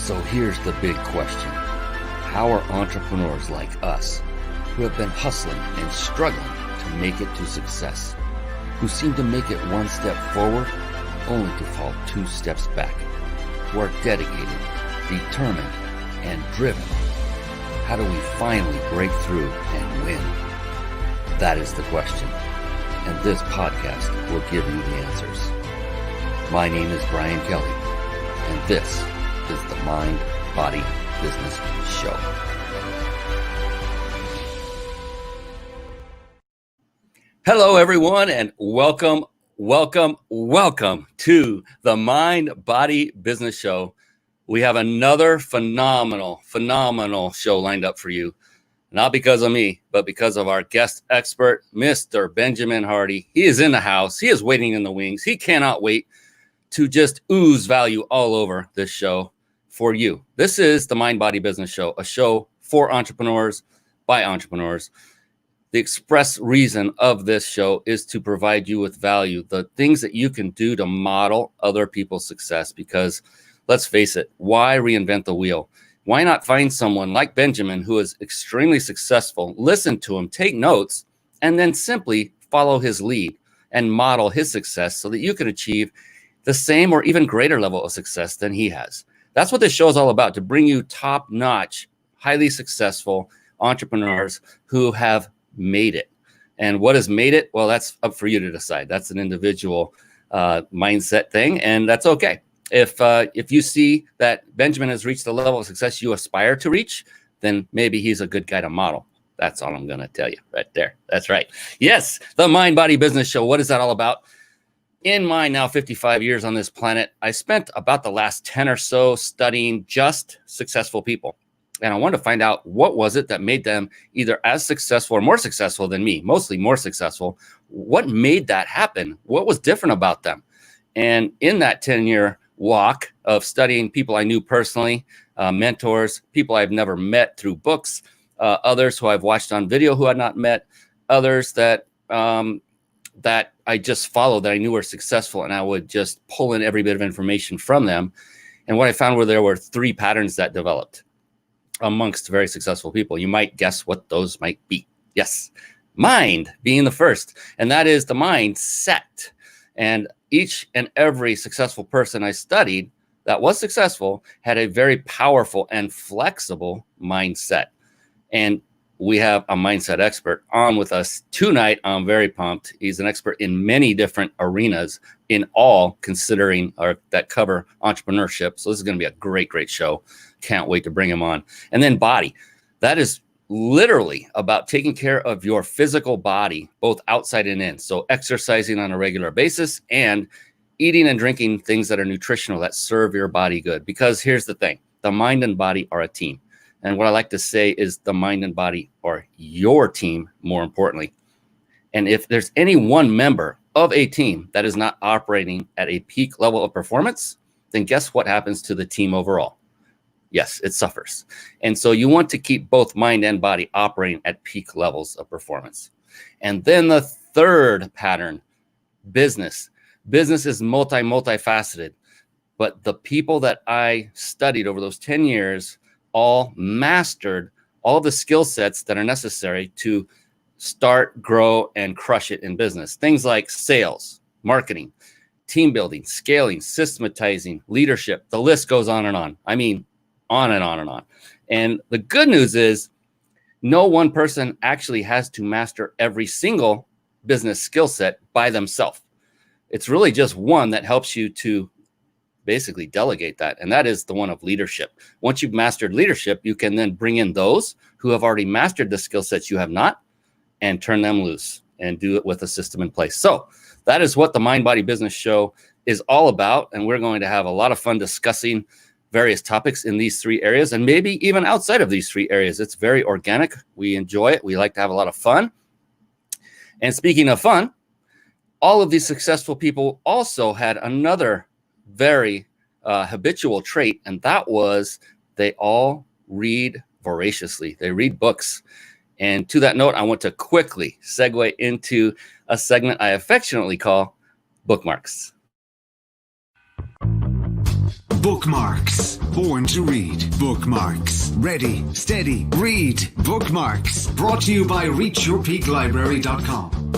So here's the big question. How are entrepreneurs like us, who have been hustling and struggling to make it to success, who seem to make it one step forward only to fall two steps back, who are dedicated, determined, and driven, how do we finally break through and win? That is the question, and this podcast will give you the answers. My name is Brian Kelly, and this is the Mind, Body, Business Show. Hello, everyone, and welcome to the Mind, Body, Business Show. We have another phenomenal show lined up for you. Not because of me, but because of our guest expert, Mr. Benjamin Hardy. He is in the house. He is waiting in the wings. He cannot wait to just ooze value all over this show for you. This is the Mind, Body, Business Show, a show for entrepreneurs by entrepreneurs. The express reason of this show is to provide you with value, the things that you can do to model other people's success. Because let's face it, why reinvent the wheel? Why not find someone like Benjamin who is extremely successful, listen to him, take notes, and then simply follow his lead and model his success so that you can achieve the same or even greater level of success than he has. That's what this show is all about, to bring you top-notch, highly successful entrepreneurs who have made it. And what has made it? Well, that's up for you to decide. That's an individual mindset thing, and that's okay. If you see that Benjamin has reached the level of success you aspire to reach, then maybe he's a good guy to model. That's all I'm going to tell you right there. That's right. Yes, the Mind, Body, Business Show. What is that all about? In my now 55 years on this planet, I spent about the last 10 or so studying just successful people. And I wanted to find out what was it that made them either as successful or more successful than me, mostly more successful. What made that happen? What was different about them? And in that 10-year walk of studying people I knew personally, mentors, people I've never met through books, others who I've watched on video who I'd not met, others that I just followed that I knew were successful, and I would just pull in every bit of information from them. And what I found were there were three patterns that developed amongst very successful people. You might guess what those might be. Yes, mind being the first, and that is the mindset. And each and every successful person I studied that was successful had a very powerful and flexible mindset. And we have a mindset expert on with us tonight. I'm very pumped. He's an expert in many different arenas in all considering or that cover entrepreneurship. So this is going to be a great show. Can't wait to bring him on. And then body. That is literally about taking care of your physical body, both outside and in. So exercising on a regular basis and eating and drinking things that are nutritional, that serve your body good. Because here's the thing, the mind and body are a team. And what I like to say is the mind and body are your team, more importantly. And if there's any one member of a team that is not operating at a peak level of performance, then guess what happens to the team overall? Yes, it suffers. And so you want to keep both mind and body operating at peak levels of performance. And then the third pattern, business. Business is multifaceted. But the people that I studied over those 10 years all mastered all the skill sets that are necessary to start, grow, and crush it in business. Things like sales, marketing, team building, scaling, systematizing, leadership. The list goes on and on. I mean, on and on and on. And the good news is no one person actually has to master every single business skill set by themselves. It's really just one that helps you to basically delegate that. And that is the one of leadership. Once you've mastered leadership, you can then bring in those who have already mastered the skill sets you have not and turn them loose and do it with a system in place. So that is what the Mind, Body, Business Show is all about. And we're going to have a lot of fun discussing various topics in these three areas and maybe even outside of these three areas. It's very organic. We enjoy it. We like to have a lot of fun. And speaking of fun, all of these successful people also had another very habitual trait, and that was they all read voraciously. They read books. And to that note, I want to quickly segue into a segment I affectionately call Bookmarks. Bookmarks. Born to read. Bookmarks. Ready, steady, read. Bookmarks. Brought to you by reachyourpeaklibrary.com.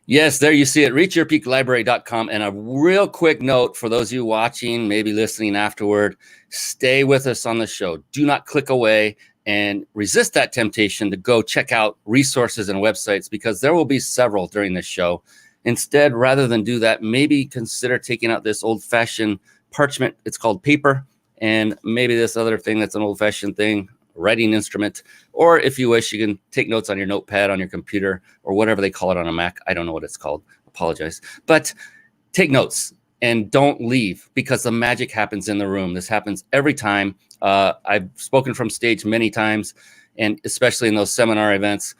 Yes, there you see it, reachyourpeaklibrary.com. And a real quick note for those of you watching, maybe listening afterward, stay with us on the show. Do not click away and resist that temptation to go check out resources and websites, because there will be several during this show. Instead, rather than do that, maybe consider taking out this old-fashioned parchment. It's called paper. And maybe this other thing that's an old-fashioned thing, writing instrument, or if you wish, you can take notes on your notepad on your computer or whatever they call it on a Mac. I don't know what it's called. Apologize. But take notes and don't leave, because the magic happens in the room. This happens every time. I've spoken from stage many times, and especially in those seminar events,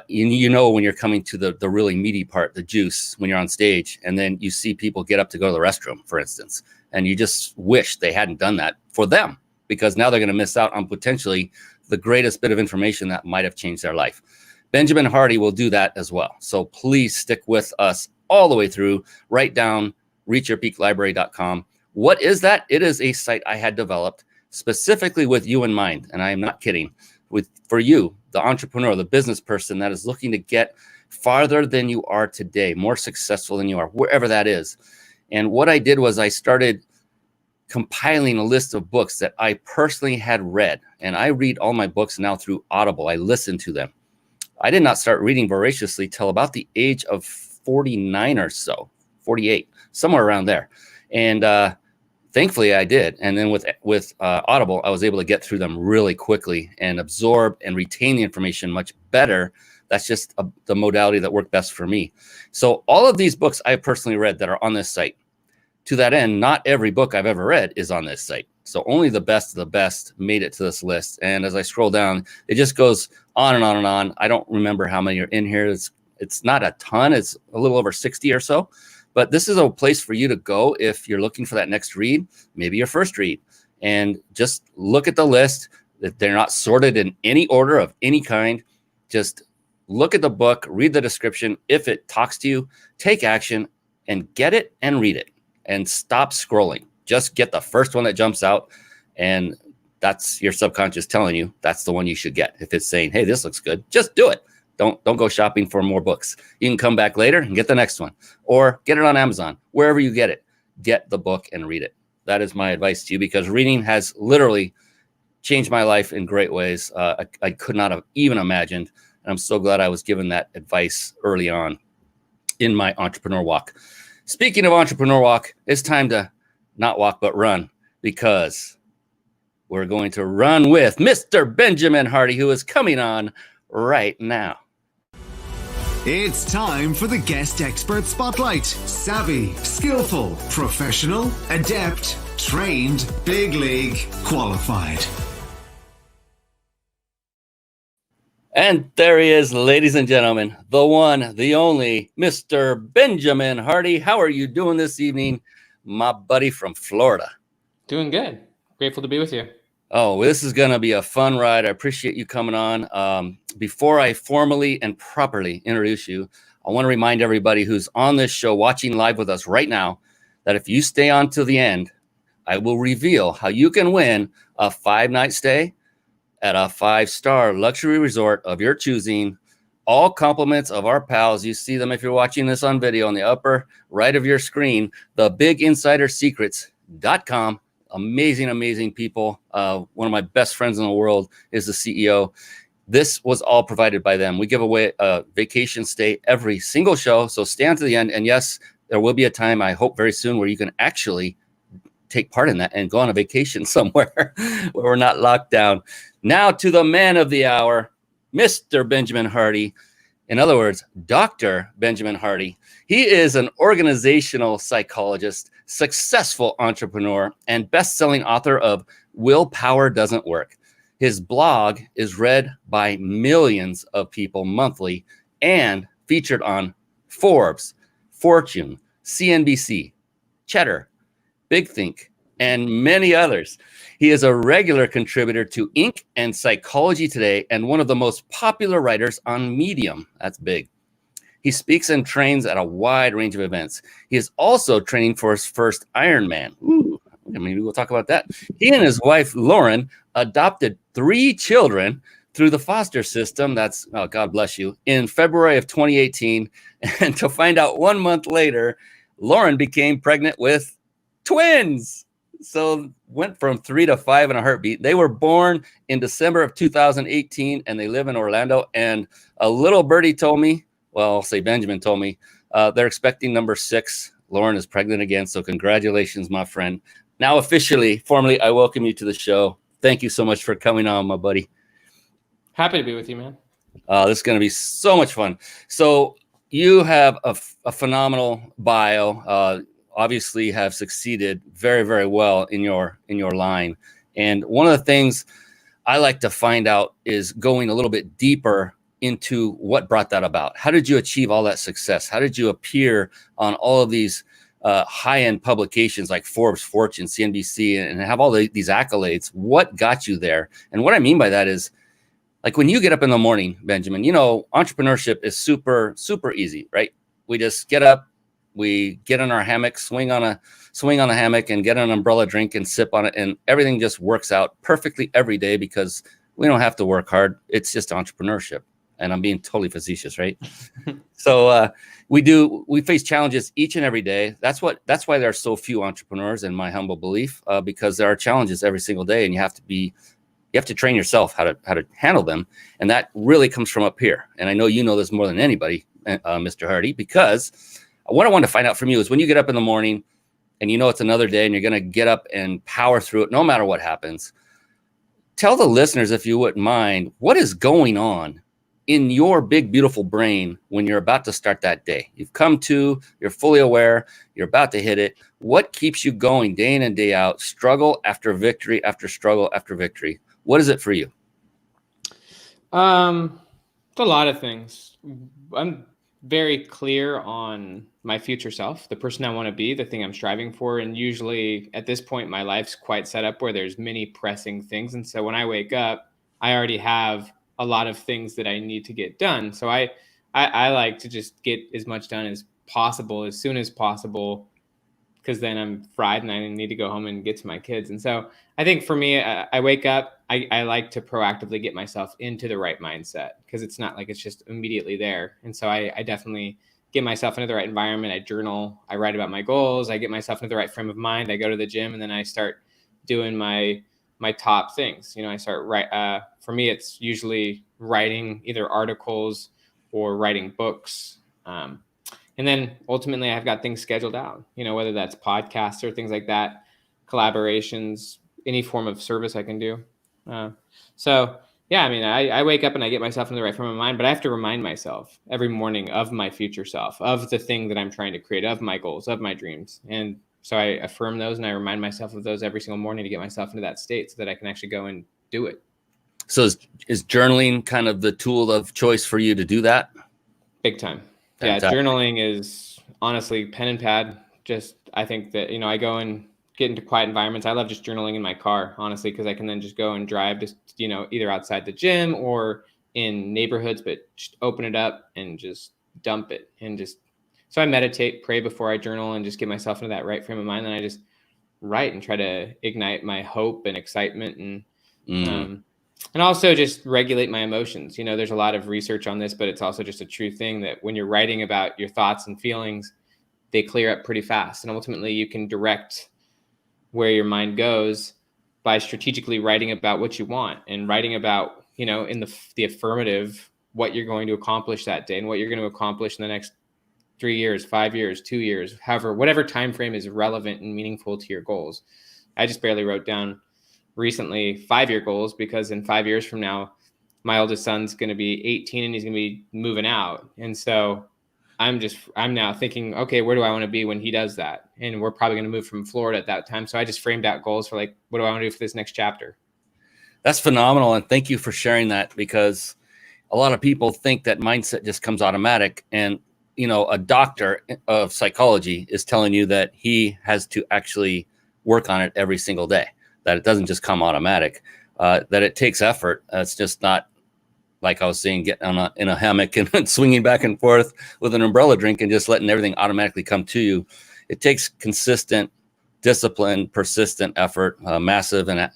you know when you're coming to the really meaty part, the juice, when you're on stage, and then you see people get up to go to the restroom, for instance, and you just wish they hadn't done that for them, because now they're going to miss out on potentially the greatest bit of information that might have changed their life. Benjamin Hardy will do that as well. So please stick with us all the way through. Write down reachyourpeaklibrary.com. What is that? It is a site I had developed specifically with you in mind. And I am not kidding. For you, the entrepreneur, the business person that is looking to get farther than you are today, more successful than you are, wherever that is. And what I did was I started compiling a list of books that I personally had read. And I read all my books now through Audible. I listen to them. I did not start reading voraciously till about the age of 49 or so, 48, somewhere around there. And thankfully I did. And then with Audible, I was able to get through them really quickly and absorb and retain the information much better. That's just the modality that worked best for me. So all of these books I personally read that are on this site. To that end, not every book I've ever read is on this site. So only the best of the best made it to this list. And as I scroll down, it just goes on and on and on. I don't remember how many are in here. It's not a ton. It's a little over 60 or so. But this is a place for you to go if you're looking for that next read, maybe your first read. And just look at the list. That they're not sorted in any order of any kind. Just look at the book, read the description. If it talks to you, take action and get it and read it. And stop scrolling. Just get the first one that jumps out, and that's your subconscious telling you that's the one you should get. If it's saying, hey, this looks good, just do it. Don't go shopping for more books. You can come back later and get the next one, or get it on Amazon. Wherever you get it, get the book and read it. That is my advice to you, because reading has literally changed my life in great ways. I could not have even imagined, and I'm so glad I was given that advice early on in my entrepreneur walk. Speaking of entrepreneur walk, it's time to not walk, but run, because we're going to run with Mr. Benjamin Hardy, who is coming on right now. It's time for the Guest Expert Spotlight. Savvy, skillful, professional, adept, trained, big league, qualified. And there he is, ladies and gentlemen, the one, the only, Mr. Benjamin Hardy. How are you doing this evening, my buddy from Florida? Doing good. Grateful to be with you. Oh, this is going to be a fun ride. I appreciate you coming on. Before I formally and properly introduce you, I want to remind everybody who's on this show, watching live with us right now, that if you stay on till the end, I will reveal how you can win a 5-night stay at a 5-star luxury resort of your choosing. All compliments of our pals. You see them if you're watching this on video on the upper right of your screen, thebiginsidersecrets.com. Amazing people. One of my best friends in the world is the CEO. This was all provided by them. We give away a vacation stay every single show, so stay on to the end. And yes, there will be a time, I hope very soon, where you can actually take part in that and go on a vacation somewhere where we're not locked down. Now to the man of the hour, Mr. Benjamin Hardy. In other words, Dr. Benjamin Hardy. He is an organizational psychologist, successful entrepreneur, and best-selling author of Willpower Doesn't Work. His blog is read by millions of people monthly and featured on Forbes, Fortune, CNBC, Cheddar, Big Think, and many others. He is a regular contributor to Inc. and Psychology Today, and one of the most popular writers on Medium. That's big. He speaks and trains at a wide range of events. He is also training for his first Ironman. Ooh, maybe we'll talk about that. He and his wife, Lauren, adopted 3 children through the foster system. That's, oh, God bless you, in February of 2018. And to find out 1 month later, Lauren became pregnant with twins. So went from 3 to 5 in a heartbeat. They were born in December of 2018, and they live in Orlando. And a little birdie told me, well, I'll say Benjamin told me, they're expecting number 6. Lauren is pregnant again. So congratulations, my friend. Now officially, formally, I welcome you to the show. Thank you so much for coming on, my buddy. Happy to be with you, man. This is going to be so much fun. So you have a phenomenal bio. Obviously have succeeded very, very well in your line. And one of the things I like to find out is going a little bit deeper into what brought that about. How did you achieve all that success? How did you appear on all of these high-end publications like Forbes, Fortune, CNBC, and have all these accolades? What got you there? And what I mean by that is, like, when you get up in the morning, Benjamin, you know, entrepreneurship is super, super easy, right? We just get up, we get in our hammock, swing on the hammock, and get an umbrella drink and sip on it, and everything just works out perfectly every day because we don't have to work hard. It's just entrepreneurship, and I'm being totally facetious, right? So we face challenges each and every day. That's why there are so few entrepreneurs, in my humble belief, because there are challenges every single day, and you have to train yourself how to handle them, and that really comes from up here. And I know you know this more than anybody, Mr. Hardy, because what I want to find out from you is when you get up in the morning and you know it's another day and you're going to get up and power through it no matter what happens. Tell the listeners, if you wouldn't mind, what is going on in your big, beautiful brain when you're about to start that day? You've come to, you're fully aware, you're about to hit it. What keeps you going day in and day out, struggle after victory after struggle after victory? What is it for you? It's a lot of things. I'm very clear on my future self, the person I want to be, the thing I'm striving for. And usually at this point, my life's quite set up where there's many pressing things. And so when I wake up, I already have a lot of things that I need to get done. So I like to just get as much done as possible, as soon as possible, because then I'm fried and I need to go home and get to my kids. And so I think for me, I wake up, I like to proactively get myself into the right mindset, because it's not like it's just immediately there. And so I definitely get myself into the right environment. I journal, I write about my goals, I get myself into the right frame of mind. I go to the gym, and then I start doing my top things. You know, I start for me, it's usually writing either articles or writing books. And then ultimately I've got things scheduled out, you know, whether that's podcasts or things like that, collaborations, any form of service I can do. So yeah, I mean, I wake up and I get myself in the right frame of mind, but I have to remind myself every morning of my future self, of the thing that I'm trying to create, of my goals, of my dreams. And so I affirm those and I remind myself of those every single morning to get myself into that state so that I can actually go and do it. So is journaling kind of the tool of choice for you to do that? Big time. Fantastic. Yeah, journaling is honestly pen and pad. Just, I think that, you know, I go and get into quiet environments. I love just journaling in my car, honestly, because I can then just go and drive, just, you know, either outside the gym or in neighborhoods, but just open it up and just dump it. And just, so I meditate, pray before I journal, and just get myself into that right frame of mind. And I just write and try to ignite my hope and excitement, and also just regulate my emotions. You know, there's a lot of research on this, but it's also just a true thing that when you're writing about your thoughts and feelings, they clear up pretty fast. And ultimately you can direct where your mind goes by strategically writing about what you want and writing about, you know, in the affirmative, what you're going to accomplish that day and what you're going to accomplish in the next 3 years, 5 years, 2 years, however, whatever time frame is relevant and meaningful to your goals. I just barely wrote down recently 5-year goals, because in 5 years from now, my oldest son's going to be 18 and he's going to be moving out. And so I'm now thinking, okay, where do I want to be when he does that? And we're probably going to move from Florida at that time. So I just framed out goals for, like, what do I want to do for this next chapter? That's phenomenal. And thank you for sharing that, because a lot of people think that mindset just comes automatic. And, you know, a doctor of psychology is telling you that he has to actually work on it every single day, that it doesn't just come automatic, that it takes effort. It's just not like I was saying, getting in a hammock and swinging back and forth with an umbrella drink and just letting everything automatically come to you. It takes consistent discipline, persistent effort, massive and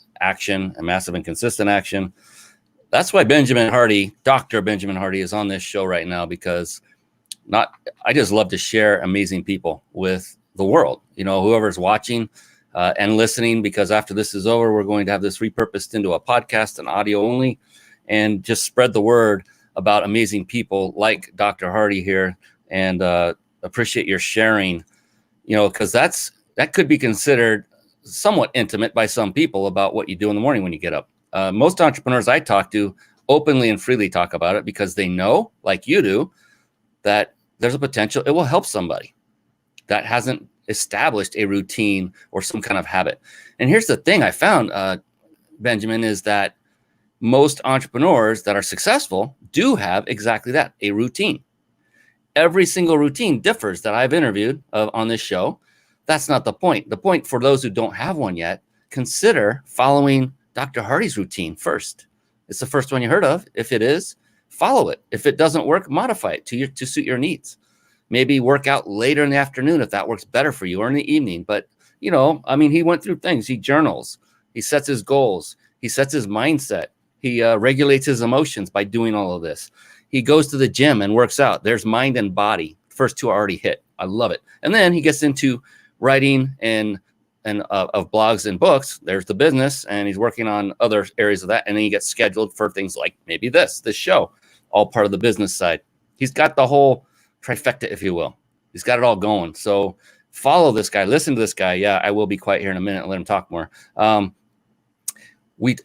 consistent action. That's why Benjamin Hardy, Dr. Benjamin Hardy, is on this show right now, because I just love to share amazing people with the world, whoever's watching and listening, because after this is over, we're going to have this repurposed into a podcast and audio only, and just spread the word about amazing people like Dr. Hardy here, and appreciate your sharing, because that could be considered somewhat intimate by some people about what you do in the morning when you get up. Most entrepreneurs I talk to openly and freely talk about it, because they know, like you do, that there's a potential it will help somebody that hasn't established a routine or some kind of habit. And here's the thing I found, Benjamin, is that most entrepreneurs that are successful do have exactly that, a routine. Every single routine differs that I've interviewed on this show. That's not the point. The point, for those who don't have one yet, consider following Dr. Hardy's routine first. It's the first one you heard of. If it is, follow it. If it doesn't work, modify it to suit your needs. Maybe work out later in the afternoon if that works better for you, or in the evening. But, he went through things. He journals. He sets his goals. He sets his mindset. He regulates his emotions by doing all of this. He goes to the gym and works out. There's mind and body. First two are already hit. I love it. And then he gets into writing and of blogs and books. There's the business, and he's working on other areas of that. And then he gets scheduled for things like maybe this show, all part of the business side. He's got the whole trifecta, if you will. He's got it all going. So follow this guy. Listen to this guy. Yeah, I will be quiet here in a minute and let him talk more.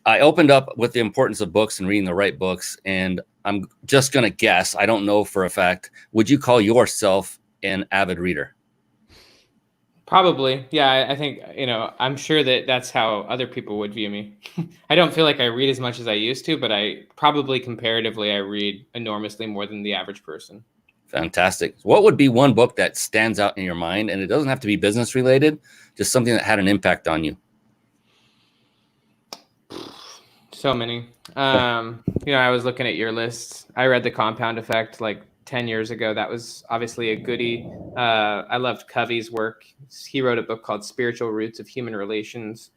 I opened up with the importance of books and reading the right books, and I'm just going to guess, I don't know for a fact, would you call yourself an avid reader? Probably. Yeah, I think, I'm sure that that's how other people would view me. I don't feel like I read as much as I used to, but comparatively, I read enormously more than the average person. Fantastic. What would be one book that stands out in your mind? And it doesn't have to be business related, just something that had an impact on you. So many. I was looking at your list. I read The Compound Effect like 10 years ago. That was obviously a goodie. I loved Covey's work. He wrote a book called Spiritual Roots of Human Relations.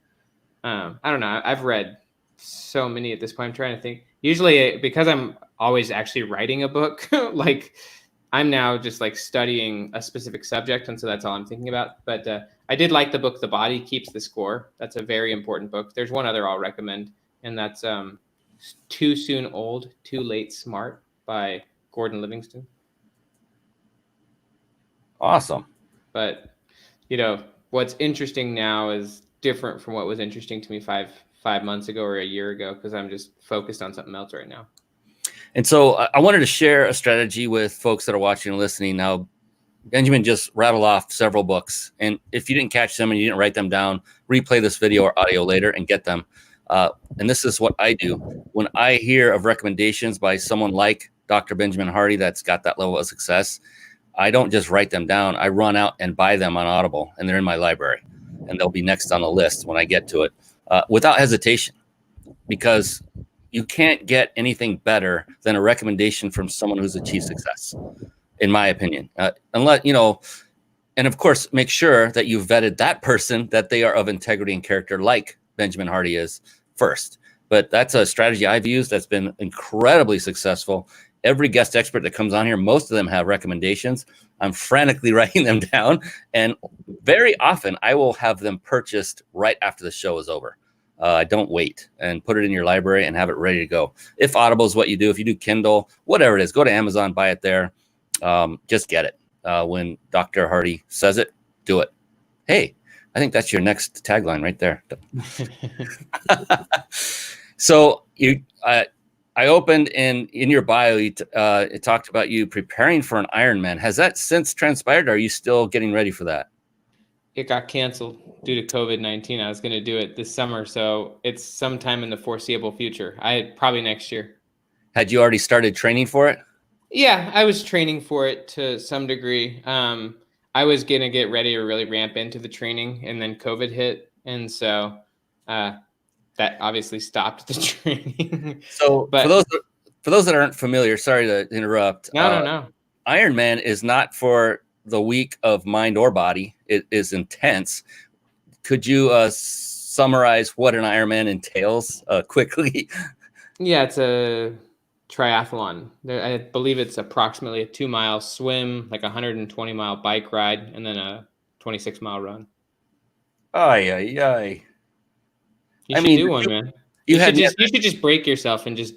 I don't know. I've read so many at this point. I'm trying to think. Usually, because I'm always actually writing a book, like I'm now just like studying a specific subject. And so that's all I'm thinking about. But I did like the book, The Body Keeps the Score. That's a very important book. There's one other I'll recommend, and that's Too Soon Old, Too Late Smart by Gordon Livingston. Awesome. But, what's interesting now is different from what was interesting to me five months ago or a year ago, because I'm just focused on something else right now. And so I wanted to share a strategy with folks that are watching and listening. Now, Benjamin just rattled off several books. And if you didn't catch them and you didn't write them down, replay this video or audio later and get them. And this is what I do. When I hear of recommendations by someone like Dr. Benjamin Hardy that's got that level of success, I don't just write them down. I run out and buy them on Audible, and they're in my library. And they'll be next on the list when I get to it, without hesitation, because you can't get anything better than a recommendation from someone who's achieved success, in my opinion. Unless, and of course, make sure that you've vetted that person, that they are of integrity and character like Benjamin Hardy is first. But that's a strategy I've used that's been incredibly successful. Every guest expert that comes on here, most of them have recommendations. I'm frantically writing them down. And very often I will have them purchased right after the show is over. I don't wait, and put it in your library and have it ready to go. If Audible is what you do, if you do Kindle, whatever it is, go to Amazon, buy it there. Just get it. When Dr. Hardy says it, do it. Hey, I think that's your next tagline right there. So I opened in your bio, it talked about you preparing for an Ironman. Has that since transpired? Or are you still getting ready for that? It got canceled due to COVID-19. I was going to do it this summer, so it's sometime in the foreseeable future. Probably next year. Had you already started training for it? Yeah, I was training for it to some degree. I was going to get ready to really ramp into the training, and then COVID hit. And so that obviously stopped the training. So for those that aren't familiar, sorry to interrupt. No. Ironman is not for the weak of mind or body. It is intense. Could you summarize what an Ironman entails quickly? Yeah, it's a triathlon. I believe it's approximately a 2-mile swim, like a 120-mile bike ride, and then a 26-mile run. Ay. You should do one, man. You should just break yourself and just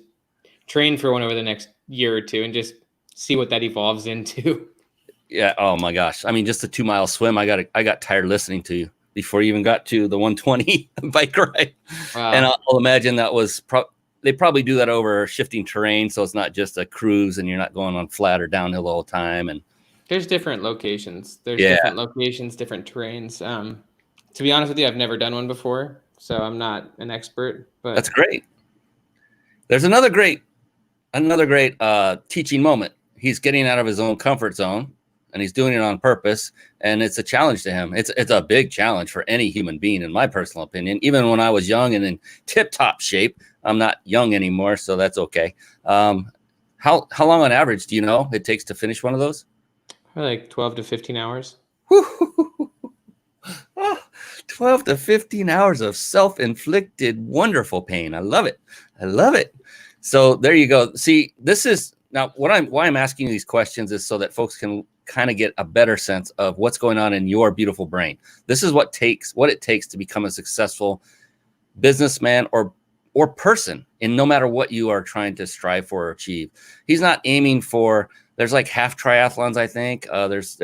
train for one over the next year or two and just see what that evolves into. Yeah. Oh my gosh. I mean, just a 2-mile swim. I got tired listening to you before you even got to the 120 bike ride. Wow. And I'll imagine that was they probably do that over shifting terrain, so it's not just a cruise and you're not going on flat or downhill the whole time. And there's different locations. Different locations, different terrains. To be honest with you, I've never done one before, so I'm not an expert. But that's great. There's another great teaching moment. He's getting out of his own comfort zone, and he's doing it on purpose. And it's a challenge to him. It's a big challenge for any human being, in my personal opinion. Even when I was young and in tip-top shape, I'm not young anymore, so that's okay. How long on average do you know it takes to finish one of those? Like 12 to 15 hours. 12 to 15 hours of self-inflicted wonderful pain. I love it. So there you go. See, this is now why I'm asking you these questions is so that folks can kind of get a better sense of what's going on in your beautiful brain. This is what it takes to become a successful businessman or person in no matter what you are trying to strive for or achieve. He's not aiming for, there's like half triathlons, I think. There's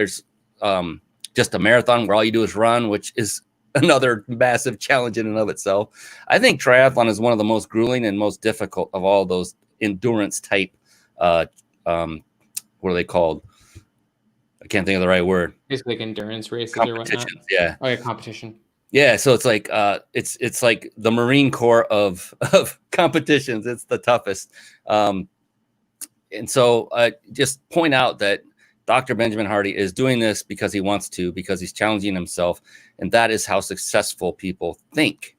just a marathon where all you do is run, which is another massive challenge in and of itself. I think triathlon is one of the most grueling and most difficult of all those endurance type, what are they called? I can't think of the right word. It's like endurance races or whatnot. Yeah. Oh, yeah, competition. Yeah, so it's like it's like the Marine Corps of competitions. It's the toughest. And so just point out that Dr. Benjamin Hardy is doing this because he wants to, because he's challenging himself. And that is how successful people think.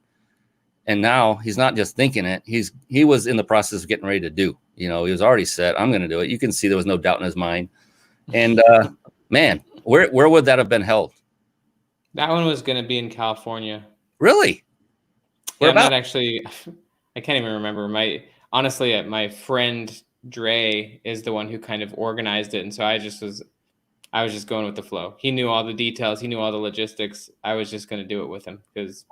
And now he's not just thinking it. He was in the process of getting ready to do. He was already said, I'm going to do it. You can see there was no doubt in his mind. And man, where would that have been held? That one was going to be in California. Really? Yeah, I'm not actually, I can't even remember. Honestly, my friend Dre is the one who kind of organized it. And so I was just going with the flow. He knew all the details. He knew all the logistics. I was just going to do it with him because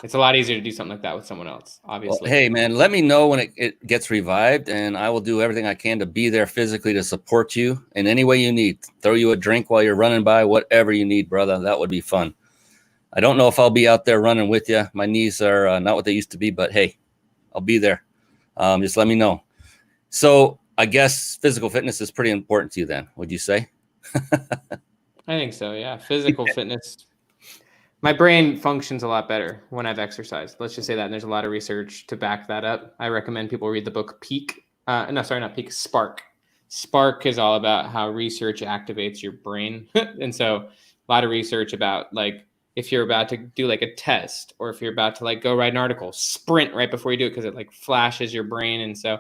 it's a lot easier to do something like that with someone else, obviously. Well, hey, man, let me know when it gets revived, and I will do everything I can to be there physically to support you in any way you need. Throw you a drink while you're running by, whatever you need, brother. That would be fun. I don't know if I'll be out there running with you. My knees are not what they used to be, but hey, I'll be there. Just let me know. So I guess physical fitness is pretty important to you then, would you say? I think so, yeah. Physical fitness. My brain functions a lot better when I've exercised. Let's just say that. And there's a lot of research to back that up. I recommend people read the book Peak. Not Peak, Spark. Spark is all about how research activates your brain. And so a lot of research about like if you're about to do like a test or if you're about to like go write an article, sprint right before you do it because it like flashes your brain. And so,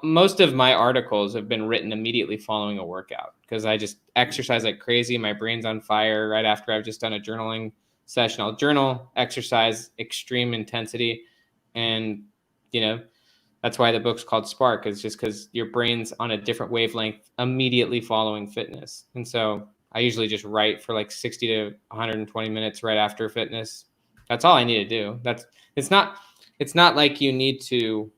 most of my articles have been written immediately following a workout because I just exercise like crazy. My brain's on fire right after I've just done a journaling session. I'll journal, exercise, extreme intensity. And, that's why the book's called Spark. It's just because your brain's on a different wavelength immediately following fitness. And so I usually just write for like 60 to 120 minutes right after fitness. That's all I need to do. It's not like you need to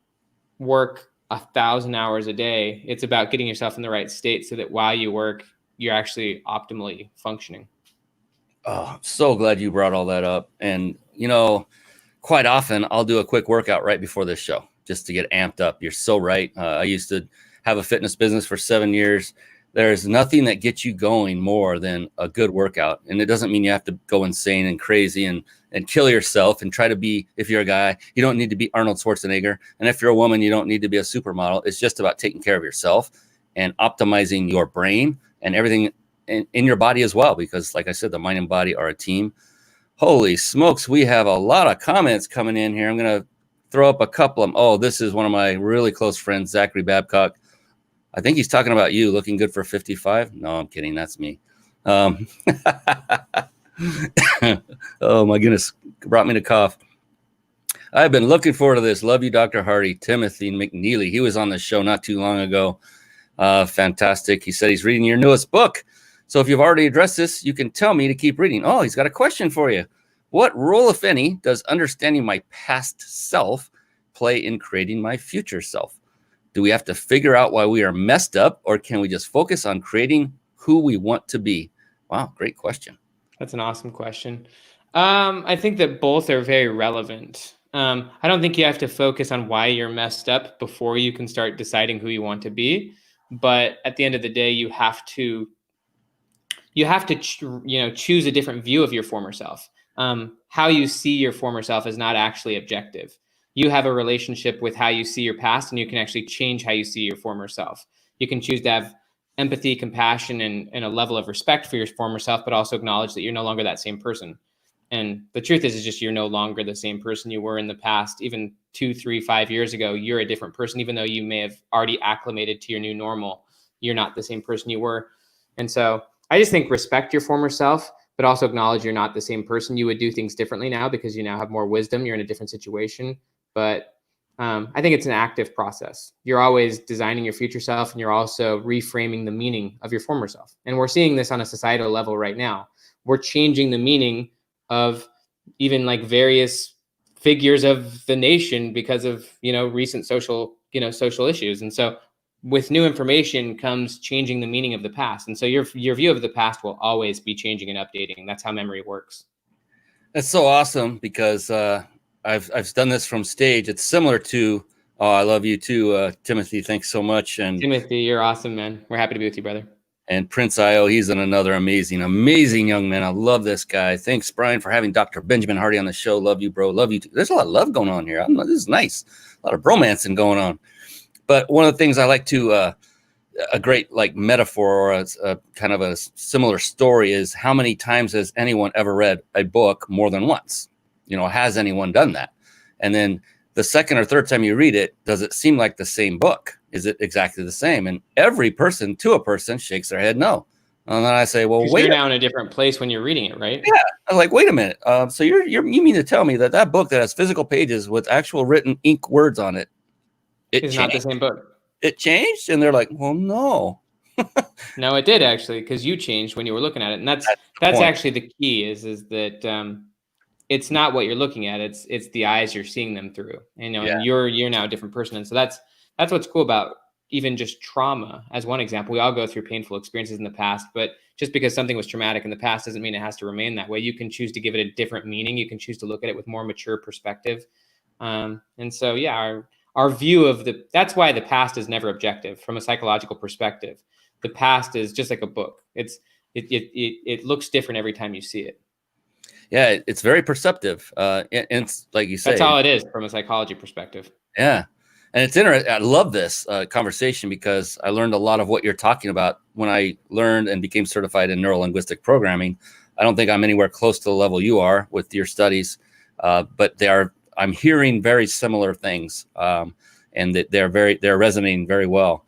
work 1,000 hours a day. It's about getting yourself in the right state so that while you work, you're actually optimally functioning. Oh, I'm so glad you brought all that up. And, quite often I'll do a quick workout right before this show just to get amped up. You're so right. I used to have a fitness business for 7 years. There's nothing that gets you going more than a good workout. And it doesn't mean you have to go insane and crazy and kill yourself and try to be, if you're a guy, you don't need to be Arnold Schwarzenegger. And if you're a woman, you don't need to be a supermodel. It's just about taking care of yourself and optimizing your brain and everything in your body as well. Because like I said, the mind and body are a team. Holy smokes. We have a lot of comments coming in here. I'm going to throw up a couple of them. Oh, this is one of my really close friends, Zachary Babcock. I think he's talking about you, looking good for 55. No, I'm kidding. That's me. Oh my goodness, brought me to cough. I've been looking forward to this. Love you, Dr. Hardy. Timothy McNeely. He was on the show not too long ago. Fantastic. He said he's reading your newest book. So if you've already addressed this, you can tell me to keep reading. Oh, he's got a question for you. What role, if any, does understanding my past self play in creating my future self? Do we have to figure out why we are messed up, or can we just focus on creating who we want to be? Wow, great question. That's an awesome question. I think that both are very relevant. I don't think you have to focus on why you're messed up before you can start deciding who you want to be. But at the end of the day, you have to choose a different view of your former self. How you see your former self is not actually objective. You have a relationship with how you see your past, and you can actually change how you see your former self. You can choose to have empathy, compassion, and a level of respect for your former self, but also acknowledge that you're no longer that same person. And the truth is just you're no longer the same person you were in the past. Even 2, 3, 5 years ago, you're a different person. Even though you may have already acclimated to your new normal, you're not the same person you were. And so I just think respect your former self, but also acknowledge you're not the same person. You would do things differently now because you now have more wisdom. You're in a different situation. But I think it's an active process. You're always designing your future self, and you're also reframing the meaning of your former self. And we're seeing this on a societal level right now. We're changing the meaning of even like various figures of the nation because of, recent social issues. And so with new information comes changing the meaning of the past. And so your view of the past will always be changing and updating. That's how memory works. That's so awesome because I've done this from stage. It's similar to, I love you too, Timothy. Thanks so much. And Timothy, you're awesome, man. We're happy to be with you, brother. And Prince Io, he's another amazing young man. I love this guy. Thanks, Brian, for having Dr. Benjamin Hardy on the show. Love you, bro. Love you too. There's a lot of love going on here. This is nice. A lot of bromancing going on. But one of the things I like to, a great like metaphor or a kind of a similar story is how many times has anyone ever read a book more than once? Has anyone done that? And then the second or third time you read it, does it seem like the same book? Is it exactly the same? And every person to a person shakes their head no. And then I say, well, wait. You're now in a different place when you're reading it, right? Yeah. I'm like, wait a minute. So you mean to tell me that book that has physical pages with actual written ink words on it, it's not the same book. It changed? And they're like, well, no. No, it did actually, because you changed when you were looking at it. And that's actually the key is that it's not what you're looking at. It's the eyes you're seeing them through. And you're now a different person. And so that's what's cool about even just trauma as one example. We all go through painful experiences in the past, but just because something was traumatic in the past doesn't mean it has to remain that way. You can choose to give it a different meaning. You can choose to look at it with more mature perspective. And so, our view of that's why the past is never objective from a psychological perspective. The past is just like a book. It looks different every time you see it. Yeah, it's very perceptive. And it's like you say, that's all it is from a psychology perspective. Yeah. And it's interesting. I love this conversation because I learned a lot of what you're talking about when I learned and became certified in NeuroLinguistic Programming. I don't think I'm anywhere close to the level you are with your studies, but I'm hearing very similar things, and that they're resonating very well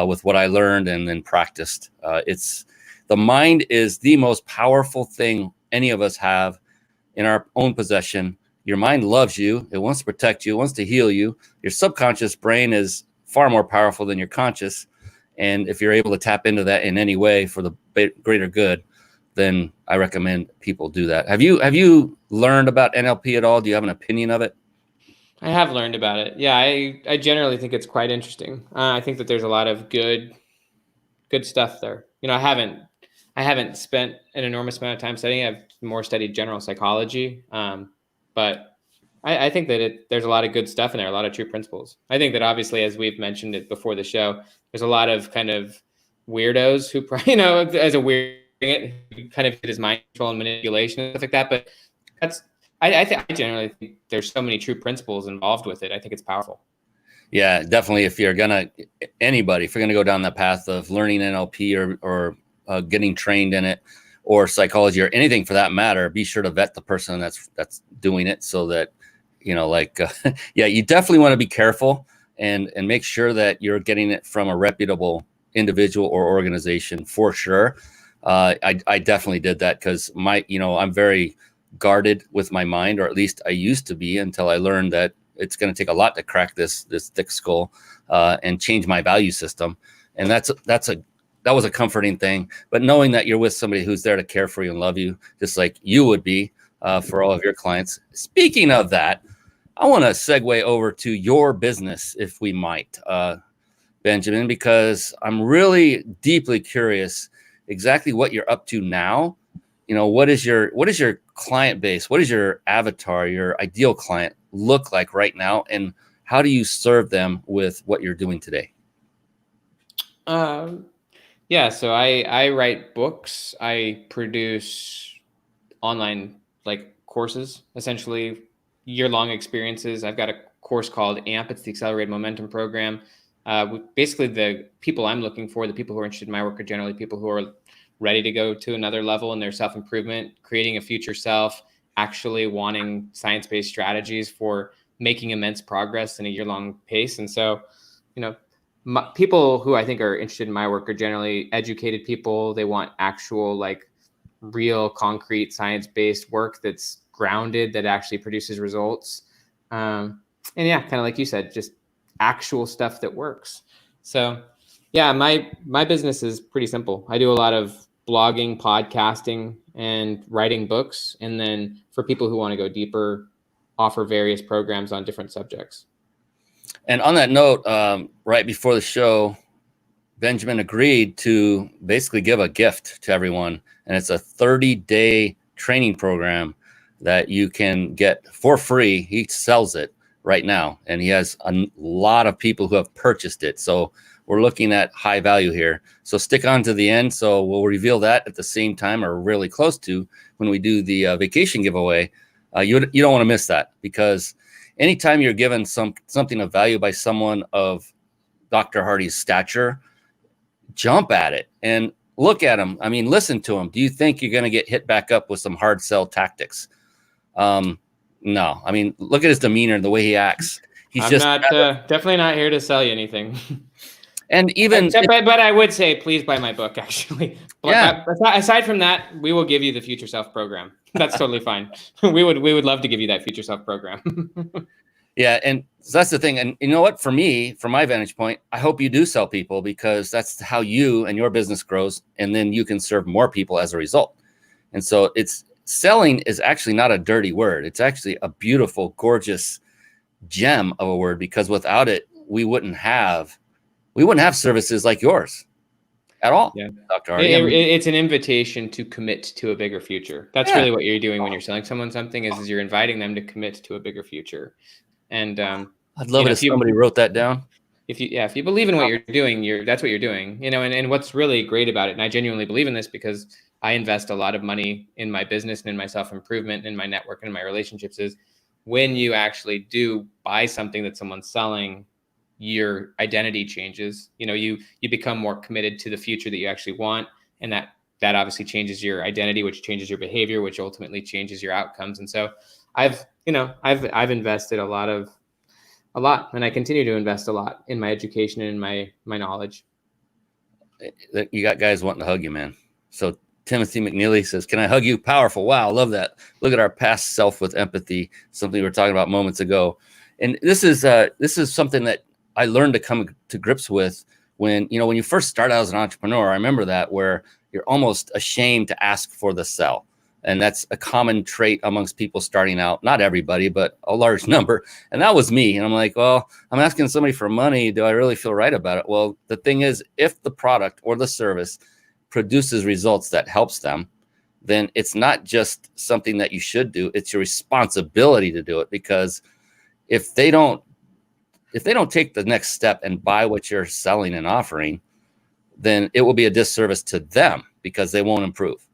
with what I learned and then practiced. The mind is the most powerful thing any of us have in our own possession. Your mind loves you. It wants to protect you. It wants to heal you. Your subconscious brain is far more powerful than your conscious. And if you're able to tap into that in any way for the greater good, then I recommend people do that. Have you learned about NLP at all? Do you have an opinion of it? I have learned about it. Yeah, I generally think it's quite interesting. I think that there's a lot of good stuff there. I haven't spent an enormous amount of time studying. I've more studied general psychology. But I think that there's a lot of good stuff in there, a lot of true principles. I think that obviously, as we've mentioned it before the show, there's a lot of kind of weirdos who, as a weird, kind of get his mind control and manipulation and stuff like that. But I generally think there's so many true principles involved with it. I think it's powerful. Yeah, definitely. If you're gonna go down that path of learning NLP or getting trained in it, or psychology or anything for that matter, be sure to vet the person that's doing it so that yeah, you definitely want to be careful and make sure that you're getting it from a reputable individual or organization for sure. I definitely did that because I'm very guarded with my mind, or at least I used to be, until I learned that it's going to take a lot to crack this thick skull and change my value system. And that was a comforting thing. But knowing that you're with somebody who's there to care for you and love you, just like you would be for all of your clients. Speaking of that, I want to segue over to your business, if we might, Benjamin, because I'm really deeply curious exactly what you're up to now. What is your client base? What is your avatar, your ideal client look like right now? And how do you serve them with what you're doing today? Yeah, so I write books. I produce online courses, essentially year-long experiences. I've got a course called AMP. It's the Accelerated Momentum Program. Basically, the people I'm looking for, the people who are interested in my work, are generally people who are ready to go to another level in their self-improvement, creating a future self, actually wanting science-based strategies for making immense progress in a year-long pace. And so, people who I think are interested in my work are generally educated people. They want actual, real, concrete, science-based work that's grounded, that actually produces results. And yeah, kind of like you said, just actual stuff that works. So yeah, my business is pretty simple. I do a lot of blogging, podcasting, and writing books. And then for people who want to go deeper, offer various programs on different subjects. And on that note, right before the show, Benjamin agreed to basically give a gift to everyone. And it's a 30-day training program that you can get for free. He sells it right now, and he has a lot of people who have purchased it. So we're looking at high value here. So stick on to the end. So we'll reveal that at the same time, or really close to, when we do the vacation giveaway. You don't want to miss that, because anytime you're given something of value by someone of Dr. Hardy's stature, jump at it and look at him. I mean, listen to him. Do you think you're going to get hit back up with some hard sell tactics? No. I mean, look at his demeanor and the way he acts. I'm definitely not here to sell you anything. And even, but I would say, please buy my book, actually. Yeah. Aside from that, we will give you the Future Self program. That's totally fine. We would love to give you that Future Self program. Yeah. And so that's the thing. And you know what, from my vantage point, I hope you do sell people, because that's how you and your business grows. And then you can serve more people as a result. And so selling is actually not a dirty word. It's actually a beautiful, gorgeous gem of a word, because without it, we wouldn't have services like yours at all. Yeah. Dr. Hardy. It's an invitation to commit to a bigger future. That's really what you're doing when you're selling someone something, is you're inviting them to commit to a bigger future. And I'd love it if somebody wrote that down. If you believe in what you're doing, that's what you're doing. And what's really great about it, and I genuinely believe in this because I invest a lot of money in my business and in my self-improvement, in my network and in my relationships, is when you actually do buy something that someone's selling, your identity changes. You become more committed to the future that you actually want, and that obviously changes your identity, which changes your behavior, which ultimately changes your outcomes. And so I've invested a lot, and I continue to invest a lot in my education and in my knowledge. You got guys wanting to hug you, man. So Timothy McNeely says, "Can I hug you?" Powerful. Wow, love that. Look at our past self with empathy. Something we were talking about moments ago. And this is something that I learned to come to grips with when you first start out as an entrepreneur. I remember that, where you're almost ashamed to ask for the sell. And that's a common trait amongst people starting out. Not everybody, but a large number. And that was me. And I'm like, well, I'm asking somebody for money. Do I really feel right about it? Well, the thing is, if the product or the service produces results that helps them, then it's not just something that you should do. It's your responsibility to do it, because if they don't take the next step and buy what you're selling and offering, then it will be a disservice to them, because they won't improve.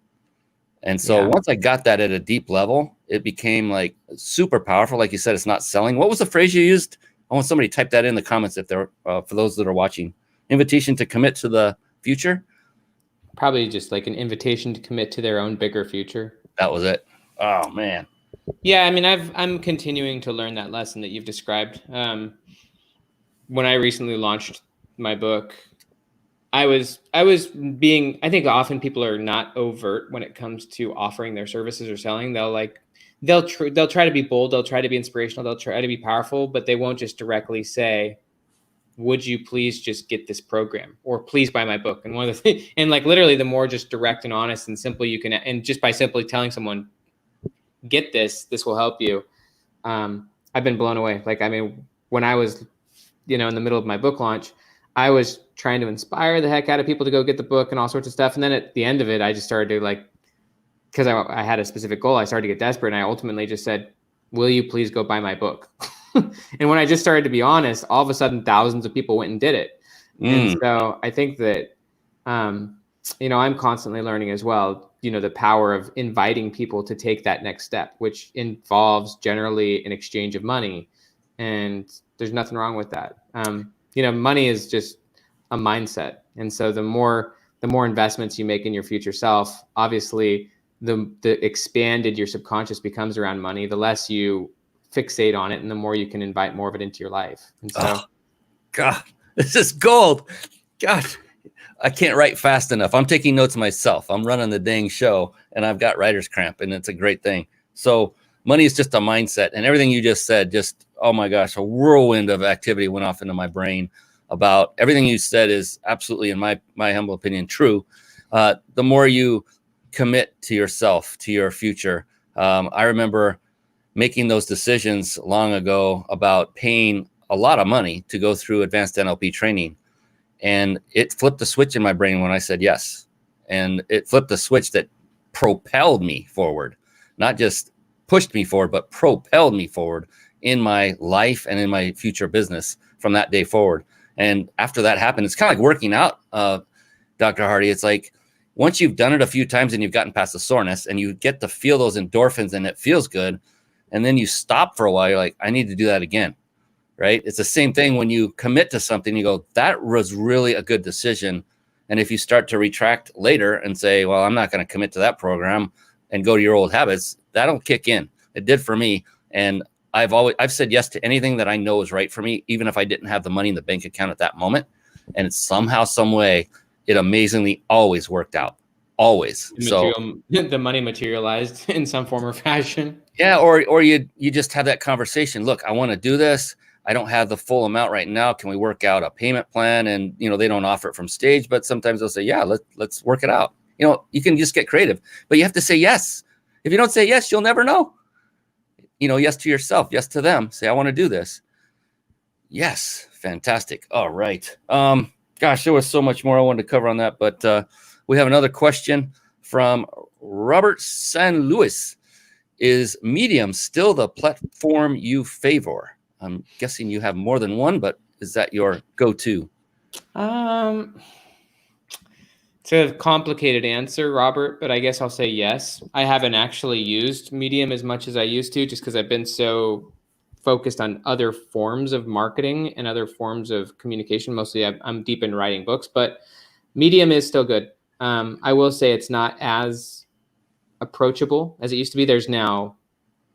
And so once I got that at a deep level, it became super powerful. Like you said, it's not selling. What was the phrase you used? I want somebody to type that in the comments if they're for those that are watching. Invitation to commit to the future. Probably just like an invitation to commit to their own bigger future. That was it. Oh man. Yeah, I mean, I'm continuing to learn that lesson that you've described. When I recently launched my book, I think often people are not overt when it comes to offering their services or selling. They'll try to be bold, they'll try to be inspirational, they'll try to be powerful, but they won't just directly say, would you please just get this program, or please buy my book? And one of the things, and like literally the more just direct and honest and simple you can, and just by simply telling someone, get this will help you. I've been blown away. Like, I mean, when I was, in the middle of my book launch, I was trying to inspire the heck out of people to go get the book and all sorts of stuff. And then at the end of it, I just started to because I had a specific goal, I started to get desperate. And I ultimately just said, will you please go buy my book? And when I just started to be honest, all of a sudden, thousands of people went and did it. And so I think that, I'm constantly learning as well, the power of inviting people to take that next step, which involves generally an exchange of money. And there's nothing wrong with that. Money is just a mindset. And so the more investments you make in your future self, obviously the expanded your subconscious becomes around money, the less you fixate on it and the more you can invite more of it into your life. And so, God, this is gold. God, I can't write fast enough. I'm taking notes myself. I'm running the dang show and I've got writer's cramp, and it's a great thing. So money is just a mindset, and everything you just said, oh my gosh, a whirlwind of activity went off into my brain about everything you said is absolutely, in my humble opinion, true. The more you commit to yourself, to your future. I remember making those decisions long ago about paying a lot of money to go through advanced NLP training. And it flipped a switch in my brain when I said yes. And it flipped a switch that propelled me forward, not just pushed me forward, but propelled me forward in my life and in my future business from that day forward. And after that happened, it's kind of like working out, Dr. Hardy. It's like once you've done it a few times and you've gotten past the soreness and you get to feel those endorphins and it feels good, and then you stop for a while, you're like, I need to do that again, right? It's the same thing when you commit to something, you go, that was really a good decision. And if you start to retract later and say, well, I'm not going to commit to that program and go to your old habits, that'll kick in. It did for me. And I've said yes to anything that I know is right for me, even if I didn't have the money in the bank account at that moment. And it's somehow, some way, it amazingly always worked out. Always. So the money materialized in some form or fashion. Yeah. Or you just have that conversation. Look, I want to do this. I don't have the full amount right now. Can we work out a payment plan? And, they don't offer it from stage, but sometimes they'll say, yeah, let's work it out. You can just get creative, but you have to say yes. If you don't say yes, you'll never know. Yes to yourself, yes to them. Say, I want to do this. Yes. Fantastic. All right. Gosh, there was so much more I wanted to cover on that, but we have another question from Robert San Luis. Is Medium still the platform you favor? I'm guessing you have more than one, but is that your go-to? It's a complicated answer, Robert, but I guess I'll say yes. I haven't actually used Medium as much as I used to, just because I've been so focused on other forms of marketing and other forms of communication. Mostly I'm deep in writing books, but Medium is still good. I will say it's not as approachable as it used to be. There's now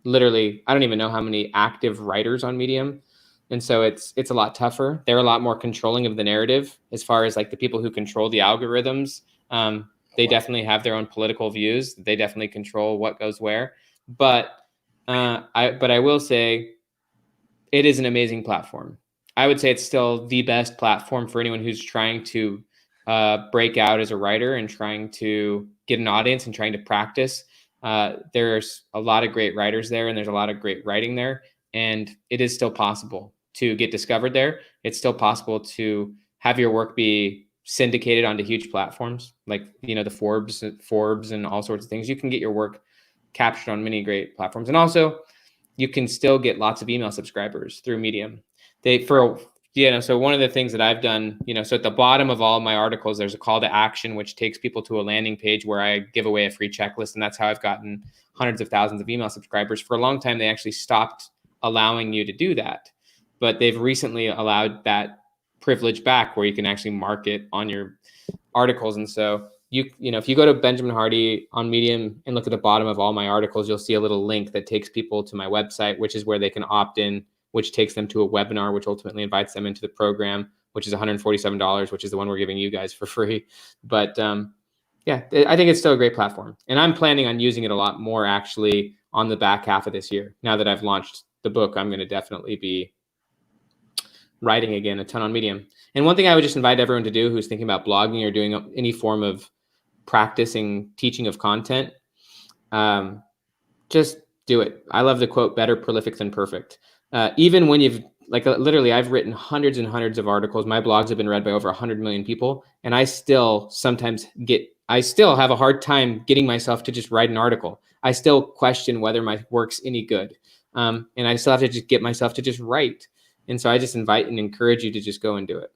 literally, I don't even know how many active writers on Medium. And so it's a lot tougher. They're a lot more controlling of the narrative as far as like the people who control the algorithms. They definitely have their own political views. They definitely control what goes where. But I will say it is an amazing platform. I would say it's still the best platform for anyone who's trying to break out as a writer and trying to get an audience and trying to practice. There's a lot of great writers there, and there's a lot of great writing there. And it is still possible to get discovered there. It's still possible to have your work be syndicated onto huge platforms like, the Forbes and all sorts of things. You can get your work captured on many great platforms. And also you can still get lots of email subscribers through Medium. So one of the things that I've done, so at the bottom of all my articles, there's a call to action, which takes people to a landing page where I give away a free checklist. And that's how I've gotten hundreds of thousands of email subscribers. For a long time, they actually stopped allowing you to do that, but they've recently allowed that privilege back where you can actually market on your articles. And so if you go to Benjamin Hardy on Medium and look at the bottom of all my articles, you'll see a little link that takes people to my website, which is where they can opt in, which takes them to a webinar, which ultimately invites them into the program, which is $147, which is the one we're giving you guys for free. But yeah, I think it's still a great platform. And I'm planning on using it a lot more actually on the back half of this year. Now that I've launched the book, I'm going to definitely be writing again a ton on Medium. And one thing I would just invite everyone to do who's thinking about blogging or doing any form of practicing teaching of content, just do it. I love the quote, better prolific than perfect. Even when you've literally, I've written hundreds and hundreds of articles. My blogs have been read by over 100 million people. And I still have a hard time getting myself to just write an article. I still question whether my work's any good. And I still have to just get myself to just write. And so I just invite and encourage you to just go and do it.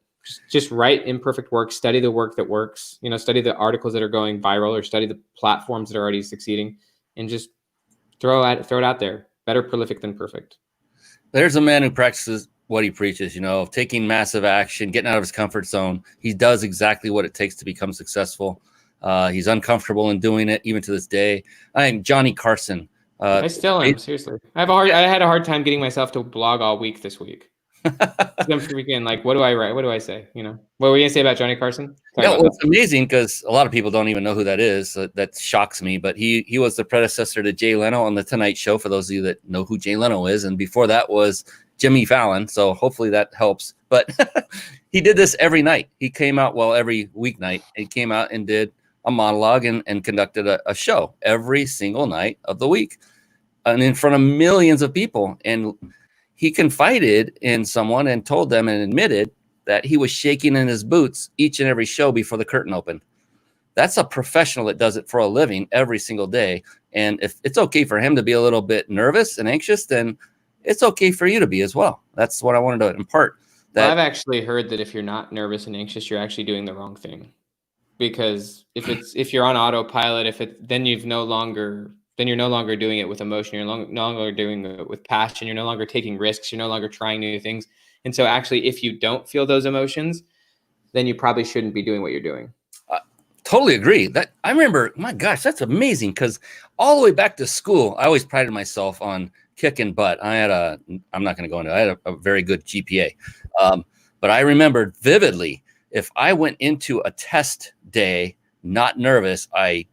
Just write imperfect work, study the work that works, study the articles that are going viral or study the platforms that are already succeeding and just throw it out there. Better prolific than perfect. There's a man who practices what he preaches, taking massive action, getting out of his comfort zone. He does exactly what it takes to become successful. He's uncomfortable in doing it, even to this day. I'm Johnny Carson. I still am, seriously. I had a hard time getting myself to blog all week this week. I'm freaking what do I write? What do I say? What were you gonna say about Johnny Carson? It's amazing because a lot of people don't even know who that is. That shocks me. But he was the predecessor to Jay Leno on the Tonight Show. For those of you that know who Jay Leno is, and before that was Jimmy Fallon. So hopefully that helps. But he did this every night. He came out every weeknight. He came out and did a monologue and conducted a show every single night of the week, and in front of millions of people. And he confided in someone and told them and admitted that he was shaking in his boots each and every show before the curtain opened. That's a professional that does it for a living every single day. And if it's okay for him to be a little bit nervous and anxious, then it's okay for you to be as well. That's what I wanted to impart. I've actually heard that if you're not nervous and anxious, you're actually doing the wrong thing. Because if you're on autopilot, then you're no longer doing it with emotion. You're no longer doing it with passion. You're no longer taking risks. You're no longer trying new things. And so actually, if you don't feel those emotions, then you probably shouldn't be doing what you're doing. Totally agree. That I remember, my gosh, that's amazing. Because all the way back to school, I always prided myself on kicking butt. I'm not going to go into it. I had a very good GPA. But I remember vividly, if I went into a test day not nervous, I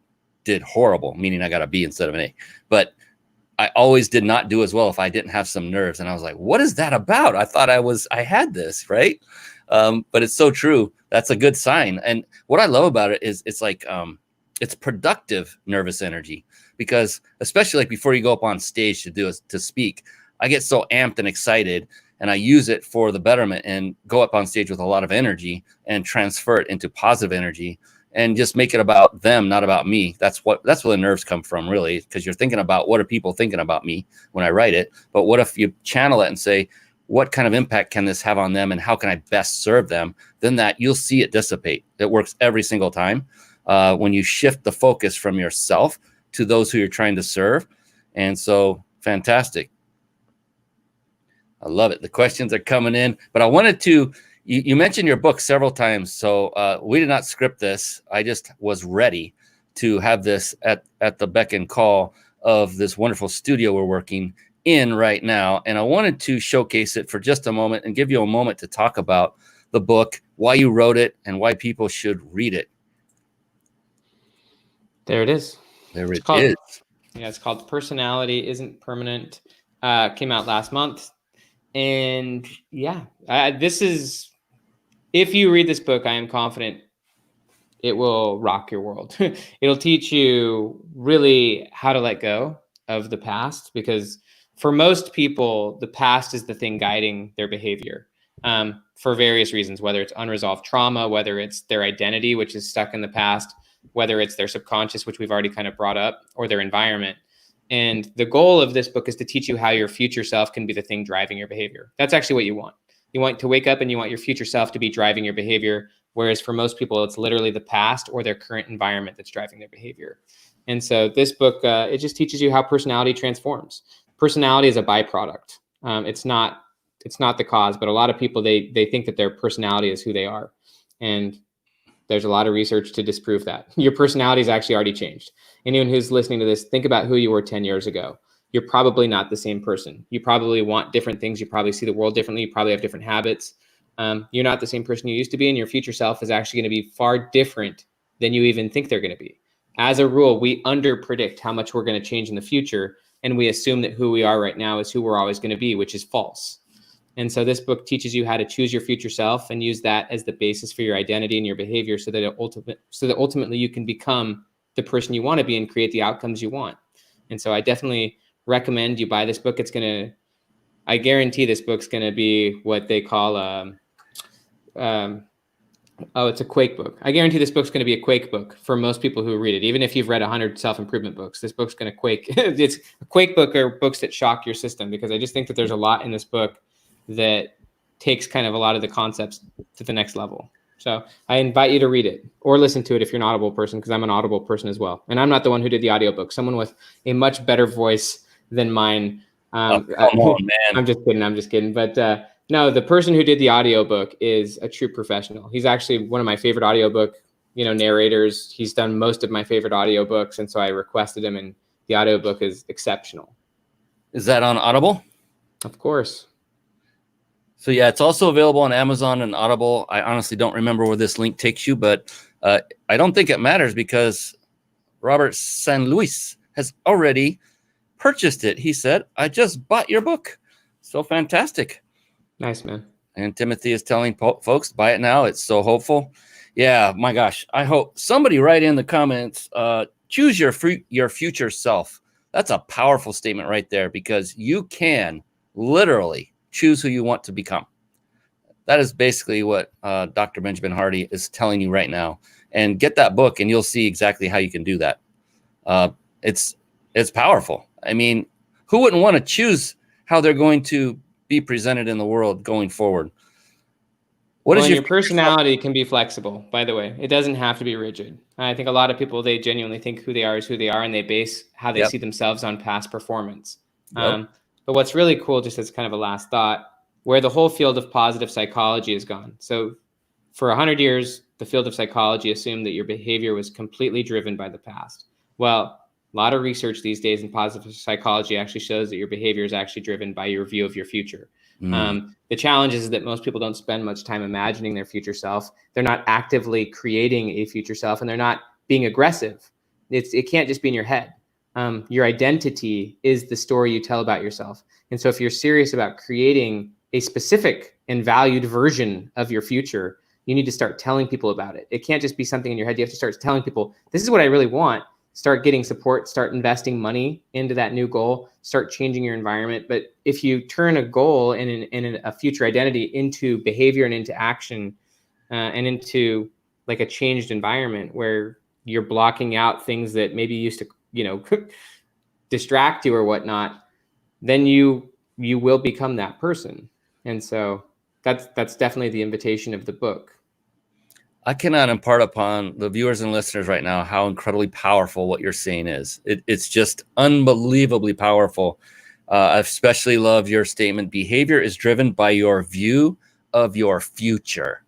did horrible, meaning I got a B instead of an A. But I always did not do as well if I didn't have some nerves. And I was like, what is that about? I thought I had this, right? But it's so true. That's a good sign. And what I love about it is it's productive nervous energy, because especially before you go up on stage to speak, I get so amped and excited, and I use it for the betterment and go up on stage with a lot of energy and transfer it into positive energy and just make it about them, not about me. That's where the nerves come from, really, because you're thinking about what are people thinking about me when I write it. But what if you channel it and say, what kind of impact can this have on them and how can I best serve them? Then that you'll see it dissipate. It works every single time when you shift the focus from yourself to those who you're trying to serve. And so fantastic. I love it. The questions are coming in, but I wanted to, you mentioned your book several times. So we did not script this. I just was ready to have this at the beck and call of this wonderful studio we're working in right now. And I wanted to showcase it for just a moment and give you a moment to talk about the book, why you wrote it, and why people should read it. There it is. There it is. Yeah, it's called Personality Isn't Permanent. Came out last month. And yeah, this is, if you read this book, I am confident it will rock your world. It'll teach you really how to let go of the past, because for most people, the past is the thing guiding their behavior for various reasons, whether it's unresolved trauma, whether it's their identity, which is stuck in the past, whether it's their subconscious, which we've already kind of brought up, or their environment. And the goal of this book is to teach you how your future self can be the thing driving your behavior. That's actually what you want. You want to wake up and you want your future self to be driving your behavior. Whereas for most people, it's literally the past or their current environment that's driving their behavior. And so this book, it just teaches you how personality transforms. Personality is a byproduct. It's not the cause, but a lot of people, they think that their personality is who they are. And There's a lot of research to disprove that. Your personality is actually already changed. Anyone who's listening to this, think about who you were 10 years ago. You're probably not the same person. You probably want different things. You probably see the world differently. You probably have different habits. You're not the same person you used to be, and your future self is actually going to be far different than you even think they're going to be. As a rule, we underpredict how much we're going to change in the future, and we assume that who we are right now is who we're always going to be, which is false. And so this book teaches you how to choose your future self and use that as the basis for your identity and your behavior so that ultimately you can become the person you want to be and create the outcomes you want. And so I definitely recommend you buy this book. I guarantee this book's going to be what they call it's a quake book. I guarantee this book's going to be a quake book for most people who read it. Even if you've read 100 self-improvement books, this book's going to quake. It's a quake book or books that shock your system, because I just think that there's a lot in this book that takes kind of a lot of the concepts to the next level. So I invite you to read it or listen to it if you're an Audible person, because I'm an Audible person as well. And I'm not the one who did the audiobook. Someone with a much better voice than mine. Come on, man. I'm just kidding. But no, the person who did the audiobook is a true professional. He's actually one of my favorite audiobook, narrators. He's done most of my favorite audiobooks. And so I requested him, and the audiobook is exceptional. Is that on Audible? Of course. So yeah, it's also available on Amazon and Audible. I honestly don't remember where this link takes you, but I don't think it matters because Robert San Luis has already purchased it. He said, "I just bought your book." So fantastic. Nice, man. And Timothy is telling folks, buy it now. It's so hopeful. Yeah, my gosh. I hope somebody write in the comments, choose your future self. That's a powerful statement right there, because you can literally choose who you want to become. That is basically what Dr. Benjamin Hardy is telling you right now. And get that book and you'll see exactly how you can do that. It's powerful. I mean, who wouldn't want to choose how they're going to be presented in the world going forward? Your personality can be flexible, by the way. It doesn't have to be rigid. I think a lot of people, they genuinely think who they are is who they are, and they base how they see themselves on past performance. But what's really cool, just as kind of a last thought, where the whole field of positive psychology has gone. So for 100 years, the field of psychology assumed that your behavior was completely driven by the past. Well, a lot of research these days in positive psychology actually shows that your behavior is actually driven by your view of your future. The challenge is that most people don't spend much time imagining their future self. They're not actively creating a future self, and they're not being aggressive. It can't just be in your head. Your identity is the story you tell about yourself. And so if you're serious about creating a specific and valued version of your future, you need to start telling people about it. It can't just be something in your head. You have to start telling people, this is what I really want. Start getting support, start investing money into that new goal, start changing your environment. But if you turn a goal and a future identity into behavior and into action and into like a changed environment where you're blocking out things that maybe used to, distract you or whatnot, then you will become that person. And so that's definitely the invitation of the book. I cannot impart upon the viewers and listeners right now how incredibly powerful what you're saying is. It's just unbelievably powerful. I especially love your statement. Behavior is driven by your view of your future.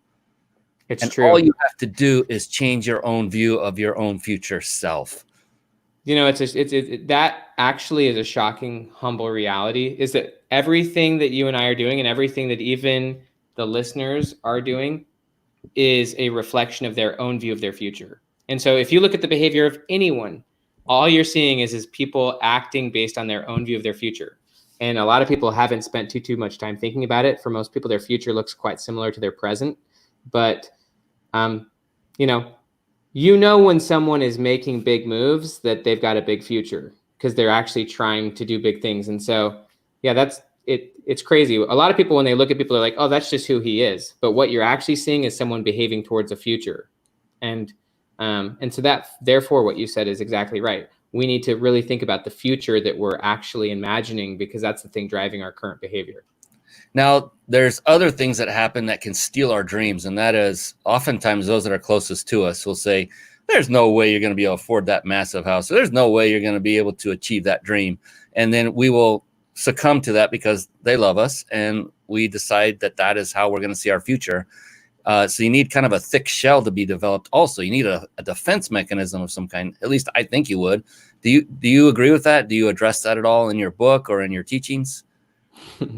It's and true. All you have to do is change your own view of your own future self. That actually is a shocking, humble reality, is that everything that you and I are doing and everything that even the listeners are doing is a reflection of their own view of their future. And so if you look at the behavior of anyone, all you're seeing is people acting based on their own view of their future. And a lot of people haven't spent too much time thinking about it. For most people, their future looks quite similar to their present. But, when someone is making big moves that they've got a big future because they're actually trying to do big things. And so, yeah, that's it. It's crazy. A lot of people, when they look at people, they're like, oh, that's just who he is. But what you're actually seeing is someone behaving towards a future. And so that, therefore, what you said is exactly right. We need to really think about the future that we're actually imagining, because that's the thing driving our current behavior. Now, there's other things that happen that can steal our dreams. And that is oftentimes those that are closest to us will say, there's no way you're going to be able to afford that massive house. There's no way you're going to be able to achieve that dream. And then we will succumb to that because they love us. And we decide that is how we're going to see our future. So you need kind of a thick shell to be developed. Also, you need a defense mechanism of some kind. At least I think you would. Do you agree with that? Do you address that at all in your book or in your teachings?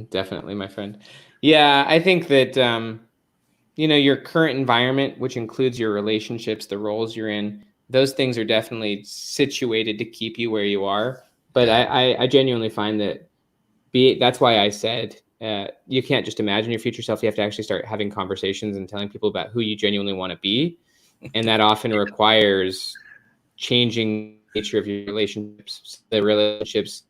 Definitely, my friend. Yeah, I think that, your current environment, which includes your relationships, the roles you're in, those things are definitely situated to keep you where you are. But I genuinely find that that's why I said, you can't just imagine your future self. You have to actually start having conversations and telling people about who you genuinely want to be. And that often requires changing the nature of your relationships. The relationships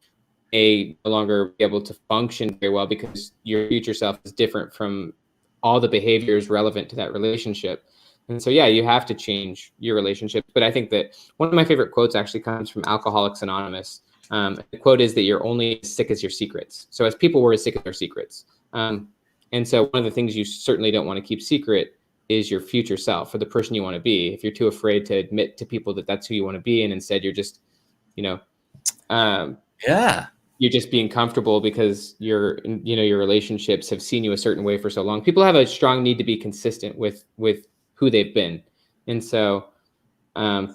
may no longer be able to function very well because your future self is different from all the behaviors relevant to that relationship. And so, yeah, you have to change your relationship. But I think that one of my favorite quotes actually comes from Alcoholics Anonymous. The quote is that you're only as sick as your secrets. So as people, we're as sick as our secrets. And so one of the things you certainly don't want to keep secret is your future self or the person you want to be. If you're too afraid to admit to people that that's who you want to be, and instead you're just, you're just being comfortable because your relationships have seen you a certain way for so long. People have a strong need to be consistent with who they've been. And so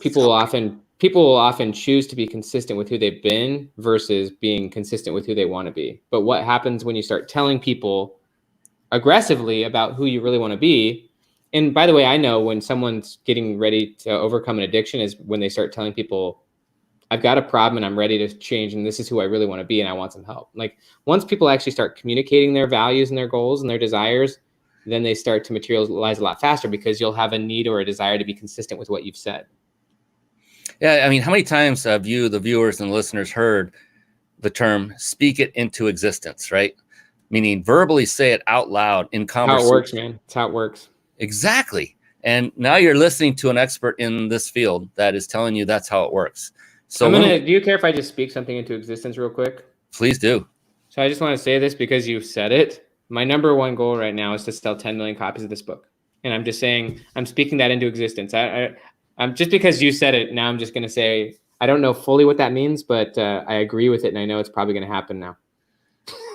people will often choose to be consistent with who they've been versus being consistent with who they want to be. But what happens when you start telling people aggressively about who you really want to be? And by the way, I know when someone's getting ready to overcome an addiction is when they start telling people, I've got a problem and I'm ready to change, and this is who I really want to be, and I want some help. Like, once people actually start communicating their values and their goals and their desires, then they start to materialize a lot faster because you'll have a need or a desire to be consistent with what you've said. Yeah, I mean, how many times have you, the viewers and listeners, heard the term "speak it into existence"? Right, meaning verbally say it out loud in conversation. How it works, man. It's how it works. Exactly. And now you're listening to an expert in this field that is telling you that's how it works. So do you care if I just speak something into existence real quick? Please do. So I just want to say this because you said it. My number one goal right now is to sell 10 million copies of this book. And I'm just saying, I'm speaking that into existence. I'm just because you said it, now I'm just going to say, I don't know fully what that means, but I agree with it. And I know it's probably going to happen now.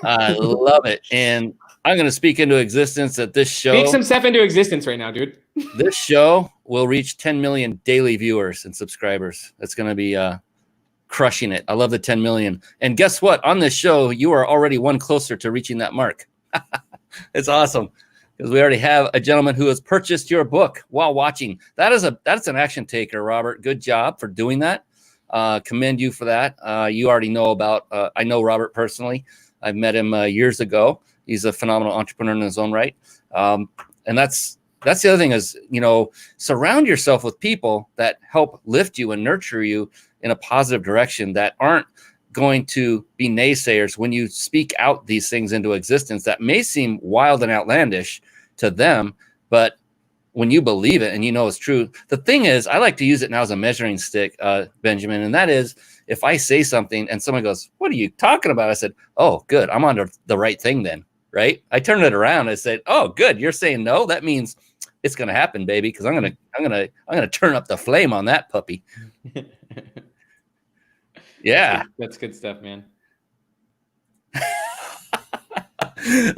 I love it. And I'm going to speak into existence that this show. Speak some stuff into existence right now, dude. This show will reach 10 million daily viewers and subscribers. That's going to be crushing it. I love the 10 million. And guess what? On this show, you are already one closer to reaching that mark. It's awesome because we already have a gentleman who has purchased your book while watching. That's an action taker, Robert. Good job for doing that. Commend you for that. You already know about, I know Robert personally. I've met him years ago. He's a phenomenal entrepreneur in his own right. And that's the other thing is, surround yourself with people that help lift you and nurture you in a positive direction, that aren't going to be naysayers when you speak out these things into existence that may seem wild and outlandish to them, but when you believe it and it's true. The thing is, I like to use it now as a measuring stick, Benjamin, and that is, if I say something and someone goes, "What are you talking about?" I said, "Oh, good, I'm on the right thing then." Right? I turned it around. I said, "Oh, good, you're saying no. That means it's gonna happen, baby, because I'm gonna turn up the flame on that puppy." Yeah, that's good stuff, man.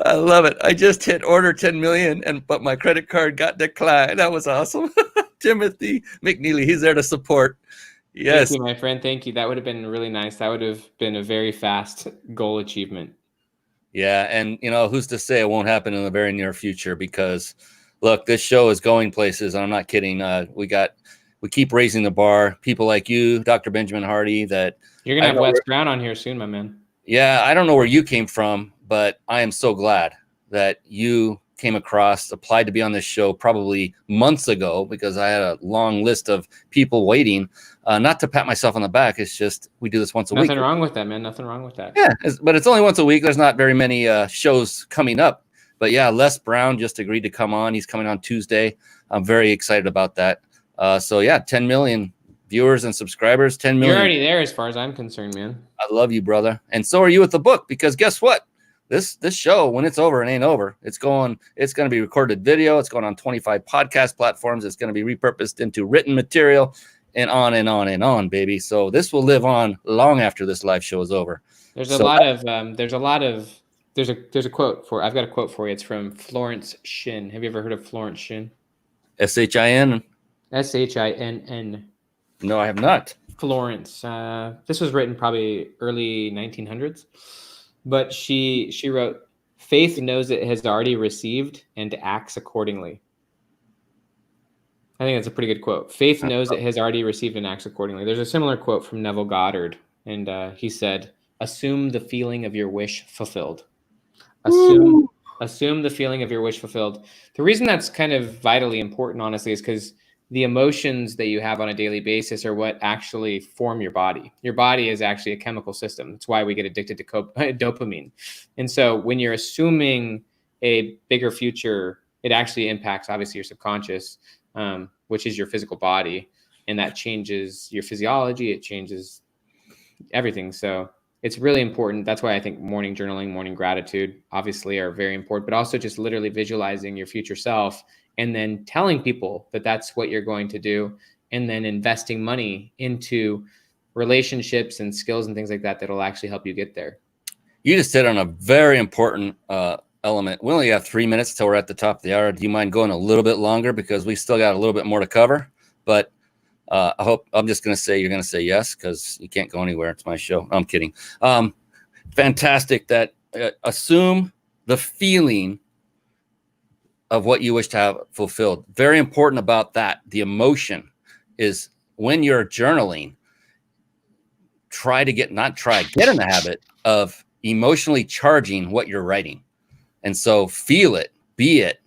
I love it. I just hit order 10 million, but my credit card got declined. That was awesome. Timothy McNeely, he's there to support. Yes, thank you, my friend. Thank you. That would have been really nice. That would have been a very fast goal achievement. Yeah, and who's to say it won't happen in the very near future? Because look, this show is going places, and I'm not kidding. We keep raising the bar. People like you, Dr. Benjamin Hardy, that you're gonna have Wes Brown on here soon, my man. Yeah, I don't know where you came from, but I am so glad that you came across, applied to be on this show probably months ago, because I had a long list of people waiting. Not to pat myself on the back. It's just, we do this once a week. Nothing wrong with that, man. Nothing wrong with that. Yeah, but it's only once a week. There's not very many shows coming up. But yeah, Les Brown just agreed to come on. He's coming on Tuesday. I'm very excited about that. So yeah, 10 million viewers and subscribers, 10 million. You're already there as far as I'm concerned, man. I love you, brother. And so are you with the book, because guess what? This show, when it's over, it ain't over. It's going to be recorded video. It's going on 25 podcast platforms. It's going to be repurposed into written material, and on and on and on, baby. So this will live on long after this live show is over. There's a lot of There's a quote I've got a quote for you. It's from Florence Shinn. Have you ever heard of Florence Shinn? Shin? Shinn. No, I have not. Florence. This was written probably early 1900s, but she wrote, "Faith knows it has already received and acts accordingly." I think that's a pretty good quote. Faith knows it has already received and acts accordingly. There's a similar quote from Neville Goddard, and he said, "Assume the feeling of your wish fulfilled." Assume the feeling of your wish fulfilled. The reason that's kind of vitally important, honestly, is because the emotions that you have on a daily basis are what actually form your body. Your body is actually a chemical system. That's why we get addicted to dopamine. And so when you're assuming a bigger future, it actually impacts, obviously, your subconscious, which is your physical body. And that changes your physiology. It changes everything. So it's really important. That's why I think morning journaling, morning gratitude, obviously are very important, but also just literally visualizing your future self and then telling people that that's what you're going to do, and then investing money into relationships and skills and things like that that'll actually help you get there. You just hit on a very important element. We only have 3 minutes till we're at the top of the hour. Do you mind going a little bit longer, because we still got a little bit more to cover? But I'm just going to say you're going to say yes, because you can't go anywhere. It's my show. I'm kidding. Fantastic. That assume the feeling of what you wish to have fulfilled. Very important about that. The emotion is when you're journaling, get in the habit of emotionally charging what you're writing. And so feel it, be it,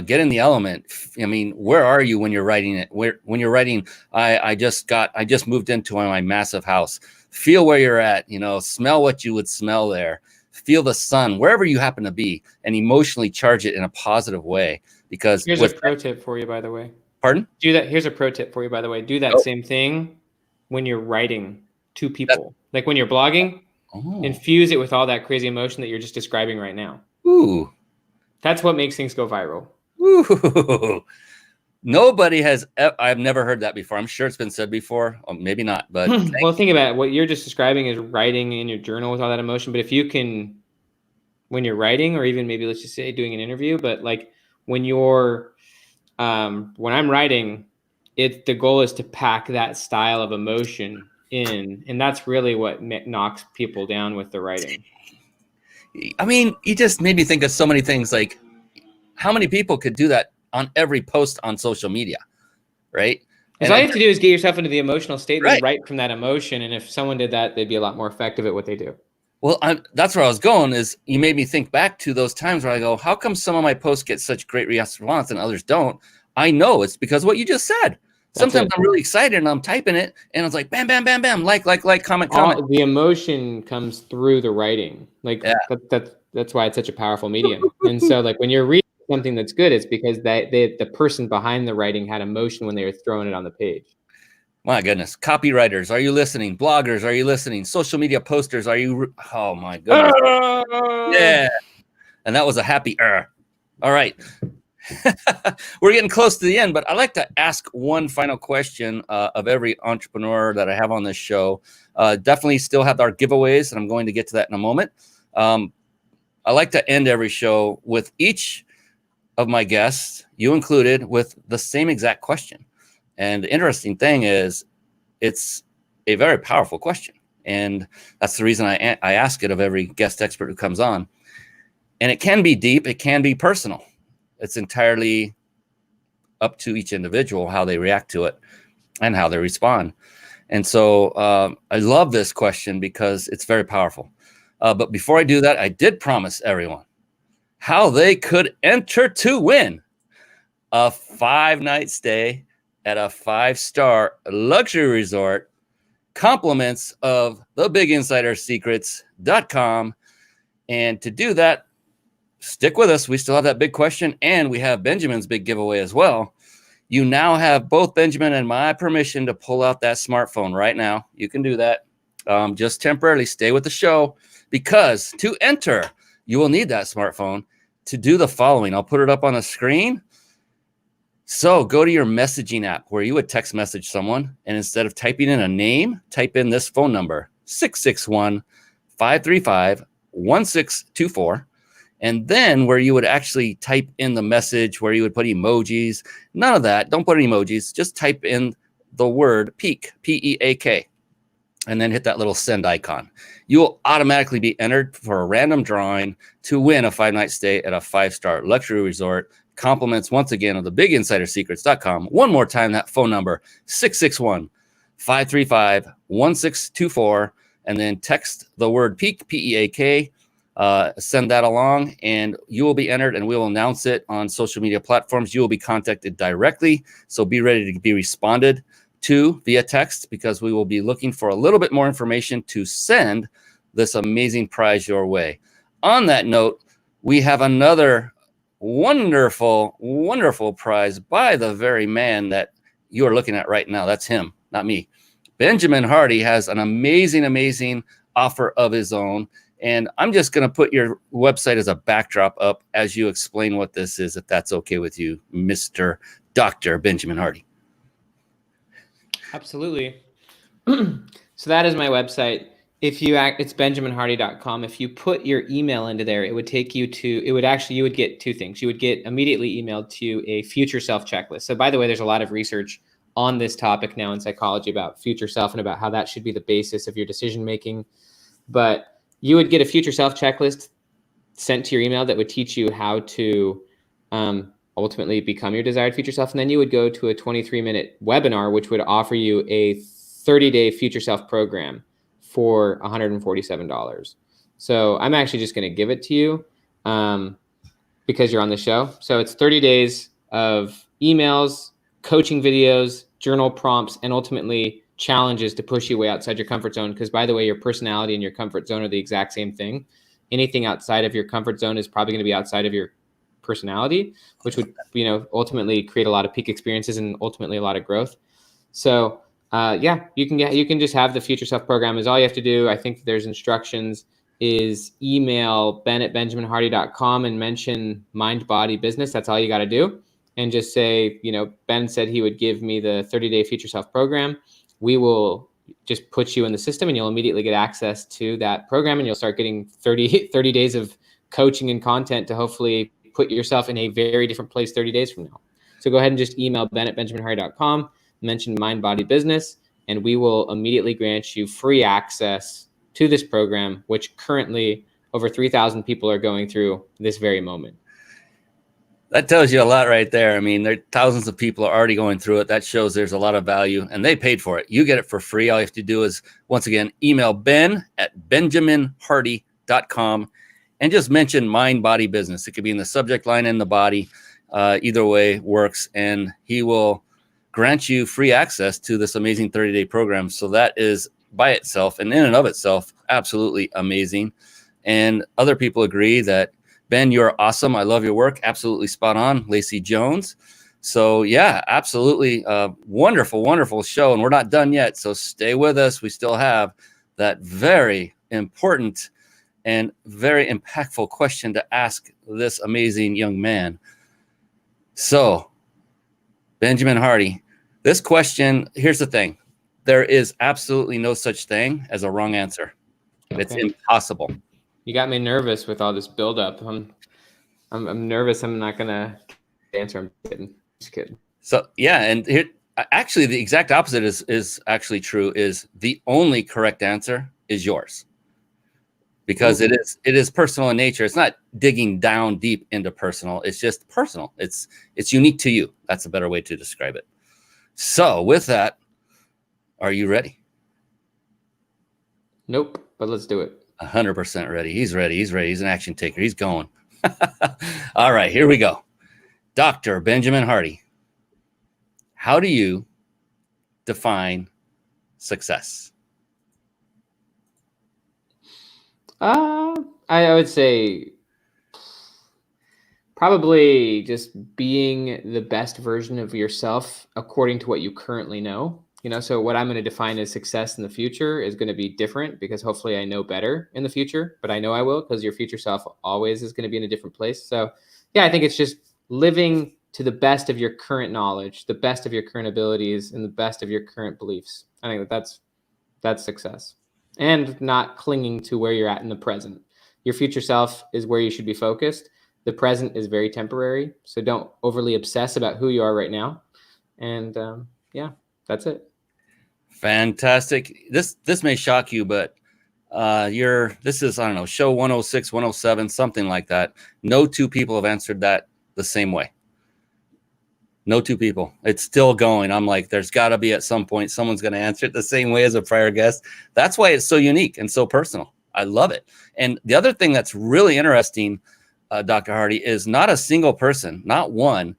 get in the element. I mean, where are you when you're writing it? When you're writing, I just moved into my massive house. Feel where you're at, smell what you would smell there. Feel the sun, wherever you happen to be, and emotionally charge it in a positive way. Because here's a pro tip for you, by the way. Pardon? Here's a pro tip for you, by the way. Do that same thing when you're writing to people. Like when you're blogging, infuse it with all that crazy emotion that you're just describing right now. Ooh. That's what makes things go viral. Ooh. I've never heard that before. I'm sure it's been said before, or maybe not, but well, think about it. What you're just describing is writing in your journal with all that emotion. But if you can, when you're writing, or even maybe let's just say doing an interview, but like when I'm writing, the goal is to pack that style of emotion in, and that's really what knocks people down with the writing. I mean, you just made me think of so many things. Like, how many people could do that on every post on social media, right? And all you have to do is get yourself into the emotional state and right. write from that emotion. And if someone did that, they'd be a lot more effective at what they do. Well, that's where I was going, is you made me think back to those times where I go, how come some of my posts get such great response and others don't? I know it's because of what you just said. Sometimes I'm really excited and I'm typing it and it's like, bam, bam, bam, bam, like, comment. The emotion comes through the writing. Like that's why it's such a powerful medium. And so like when you're reading something that's good, it's because the person behind the writing had emotion when they were throwing it on the page. My goodness. Copywriters, are you listening? Bloggers, are you listening? Social media posters, are you? Oh my goodness. Yeah. And that was a happy All right. We're getting close to the end, but I'd like to ask one final question of every entrepreneur that I have on this show. Definitely still have our giveaways, and I'm going to get to that in a moment. I like to end every show with each of my guests, you included, with the same exact question. And the interesting thing is, it's a very powerful question. And that's the reason I ask it of every guest expert who comes on. And it can be deep. It can be personal. It's entirely up to each individual how they react to it and how they respond. And so I love this question because it's very powerful. But before I do that, I did promise everyone how they could enter to win a 5-night stay at a 5-star luxury resort, compliments of thebiginsidersecrets.com. And to do that, stick with us. We still have that big question, and we have Benjamin's big giveaway as well. You now have both Benjamin and my permission to pull out that smartphone right now. You can do that. Just temporarily stay with the show, because to enter, you will need that smartphone to do the following. I'll put it up on the screen. So go to your messaging app where you would text message someone, and instead of typing in a name, type in this phone number, 661-535-1624. And then where you would actually type in the message, where you would put emojis, none of that. Don't put emojis. Just type in the word peak, P-E-A-K, and then hit that little send icon. You will automatically be entered for a random drawing to win a 5-night stay at a 5-star luxury resort. Compliments once again of thebiginsidersecrets.com. One more time, that phone number, 661-535-1624, and then text the word peak, P-E-A-K, send that along, and you will be entered, and we will announce it on social media platforms. You will be contacted directly, so be ready to be responded to via text, because we will be looking for a little bit more information to send this amazing prize your way. On that note, we have another wonderful, wonderful prize by the very man that you are looking at right now. That's him, not me. Benjamin Hardy has an amazing, amazing offer of his own. And I'm just going to put your website as a backdrop up as you explain what this is, if that's okay with you, Mr. Dr. Benjamin Hardy. Absolutely. So that is my website. It's benjaminhardy.com. If you put your email into there, it would take you to, you would get two things. You would get immediately emailed to you a future self checklist. So by the way, there's a lot of research on this topic now in psychology about future self and about how that should be the basis of your decision making. But you would get a future self checklist sent to your email that would teach you how to ultimately become your desired future self. And then you would go to a 23-minute webinar, which would offer you a 30-day future self program for $147. So I'm actually just going to give it to you because you're on the show. So it's 30 days of emails, coaching videos, journal prompts, and ultimately challenges to push you way outside your comfort zone. Because by the way, your personality and your comfort zone are the exact same thing. Anything outside of your comfort zone is probably going to be outside of your personality, which would, ultimately create a lot of peak experiences and ultimately a lot of growth. So you can just have the future self program. Is all you have to do. I think there's instructions is email ben@benjaminhardy.com and mention mind, body, business. That's all you got to do. And just say, Ben said he would give me the 30-day future self program. We will just put you in the system and you'll immediately get access to that program, and you'll start getting 30 days of coaching and content to hopefully put yourself in a very different place 30 days from now. So go ahead and just email ben@benjaminhardy.com, mention mind, body, business, and we will immediately grant you free access to this program, which currently over 3,000 people are going through this very moment. That tells you a lot right there. I mean, there thousands of people are already going through it. That shows there's a lot of value, and they paid for it. You get it for free. All you have to do is, once again, email ben@benjaminhardy.com and just mention mind, body, business. It could be in the subject line and the body. Either way works, and he will grant you free access to this amazing 30-day program. So that is by itself and in and of itself absolutely amazing. And other people agree that, Ben, you're awesome. I love your work. Absolutely spot on. Lacey Jones. So yeah, absolutely wonderful, wonderful show. And we're not done yet. So stay with us. We still have that very important and very impactful question to ask this amazing young man. So, Benjamin Hardy, this question, here's the thing. There is absolutely no such thing as a wrong answer. Okay. It's impossible. You got me nervous with all this buildup. I'm nervous. I'm not gonna answer. I'm kidding. Just kidding. So yeah, and here actually the exact opposite is actually true. Is the only correct answer is yours, because it is personal in nature. It's not digging down deep into personal. It's just personal. It's unique to you. That's a better way to describe it. So with that, are you ready? Nope, but let's do it. 100% ready. He's ready. He's ready. He's an action taker. He's going. All right, here we go. Dr. Benjamin Hardy, how do you define success? I would say probably just being the best version of yourself according to what you currently know. So what I'm going to define as success in the future is going to be different, because hopefully I know better in the future, but I know I will, because your future self always is going to be in a different place. So yeah, I think it's just living to the best of your current knowledge, the best of your current abilities, and the best of your current beliefs. I think that's success, and not clinging to where you're at in the present. your future self is where you should be focused. The present is very temporary. So don't overly obsess about who you are right now. And yeah, that's it. Fantastic. This may shock you, but this is, I don't know, show 106, 107, something like that. No two people have answered that the same way. No two people. It's still going. I'm like, there's got to be at some point someone's going to answer it the same way as a prior guest. That's why it's so unique and so personal. I love it. And the other thing that's really interesting, Dr. Hardy, is not a single person, not one,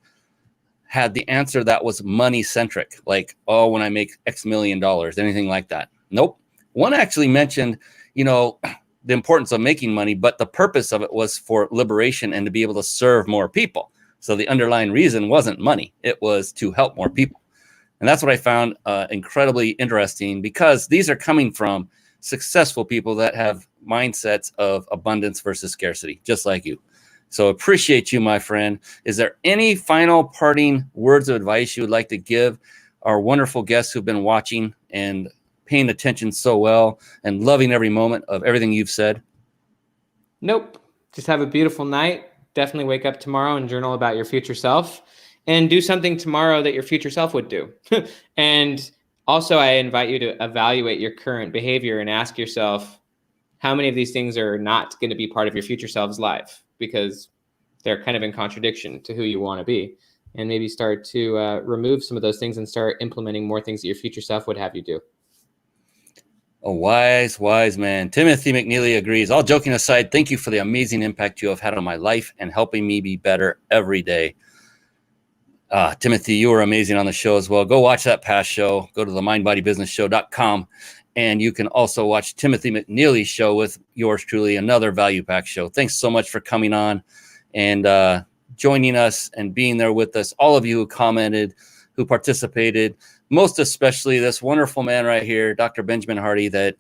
had the answer that was money centric. Like, oh, when I make X million dollars, anything like that. Nope. One actually mentioned, the importance of making money, but the purpose of it was for liberation and to be able to serve more people. So the underlying reason wasn't money. It was to help more people. And that's what I found incredibly interesting, because these are coming from successful people that have mindsets of abundance versus scarcity, just like you. So appreciate you, my friend. Is there any final parting words of advice you would like to give our wonderful guests who've been watching and paying attention so well and loving every moment of everything you've said? Nope. Just have a beautiful night. Definitely wake up tomorrow and journal about your future self, and do something tomorrow that your future self would do. And also, I invite you to evaluate your current behavior and ask yourself, how many of these things are not going to be part of your future self's life, because they're kind of in contradiction to who you want to be, and maybe start to remove some of those things and start implementing more things that your future self would have you do. A wise man. Timothy McNeely agrees. All joking aside, thank you for the amazing impact you have had on my life and helping me be better every day. Timothy, you were amazing on the show as well. Go watch that past show. Go to the mindbodybusinessshow.com. And you can also watch Timothy McNeely's show with yours truly, another value pack show. Thanks so much for coming on and joining us and being there with us. All of you who commented, who participated, most especially this wonderful man right here, Dr. Benjamin Hardy, that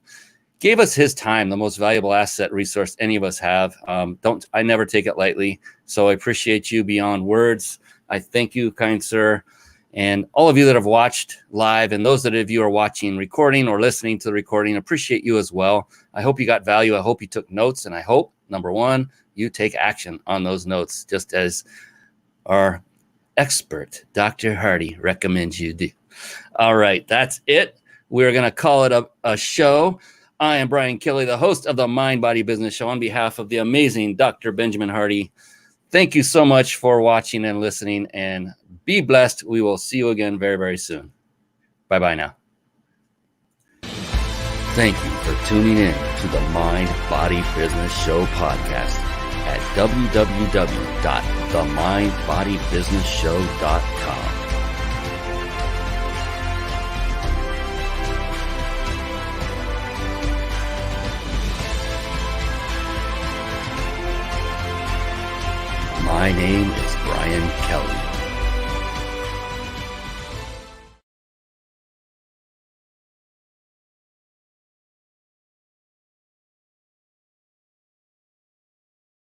gave us his time, the most valuable asset resource any of us have. I never take it lightly. So I appreciate you beyond words. I thank you, kind sir. And all of you that have watched live, and those of you are watching recording or listening to the recording, appreciate you as well. I hope you got value. I hope you took notes. And I hope, number one, you take action on those notes, just as our expert, Dr. Hardy, recommends you do. All right, that's it. We're going to call it a show. I am Brian Kelly, the host of the Mind Body Business Show, on behalf of the amazing Dr. Benjamin Hardy. Thank you so much for watching and listening, and be blessed. We will see you again very, very soon. Bye-bye now. Thank you for tuning in to the Mind Body Business Show podcast at www.themindbodybusinessshow.com. My name is Brian Kelly.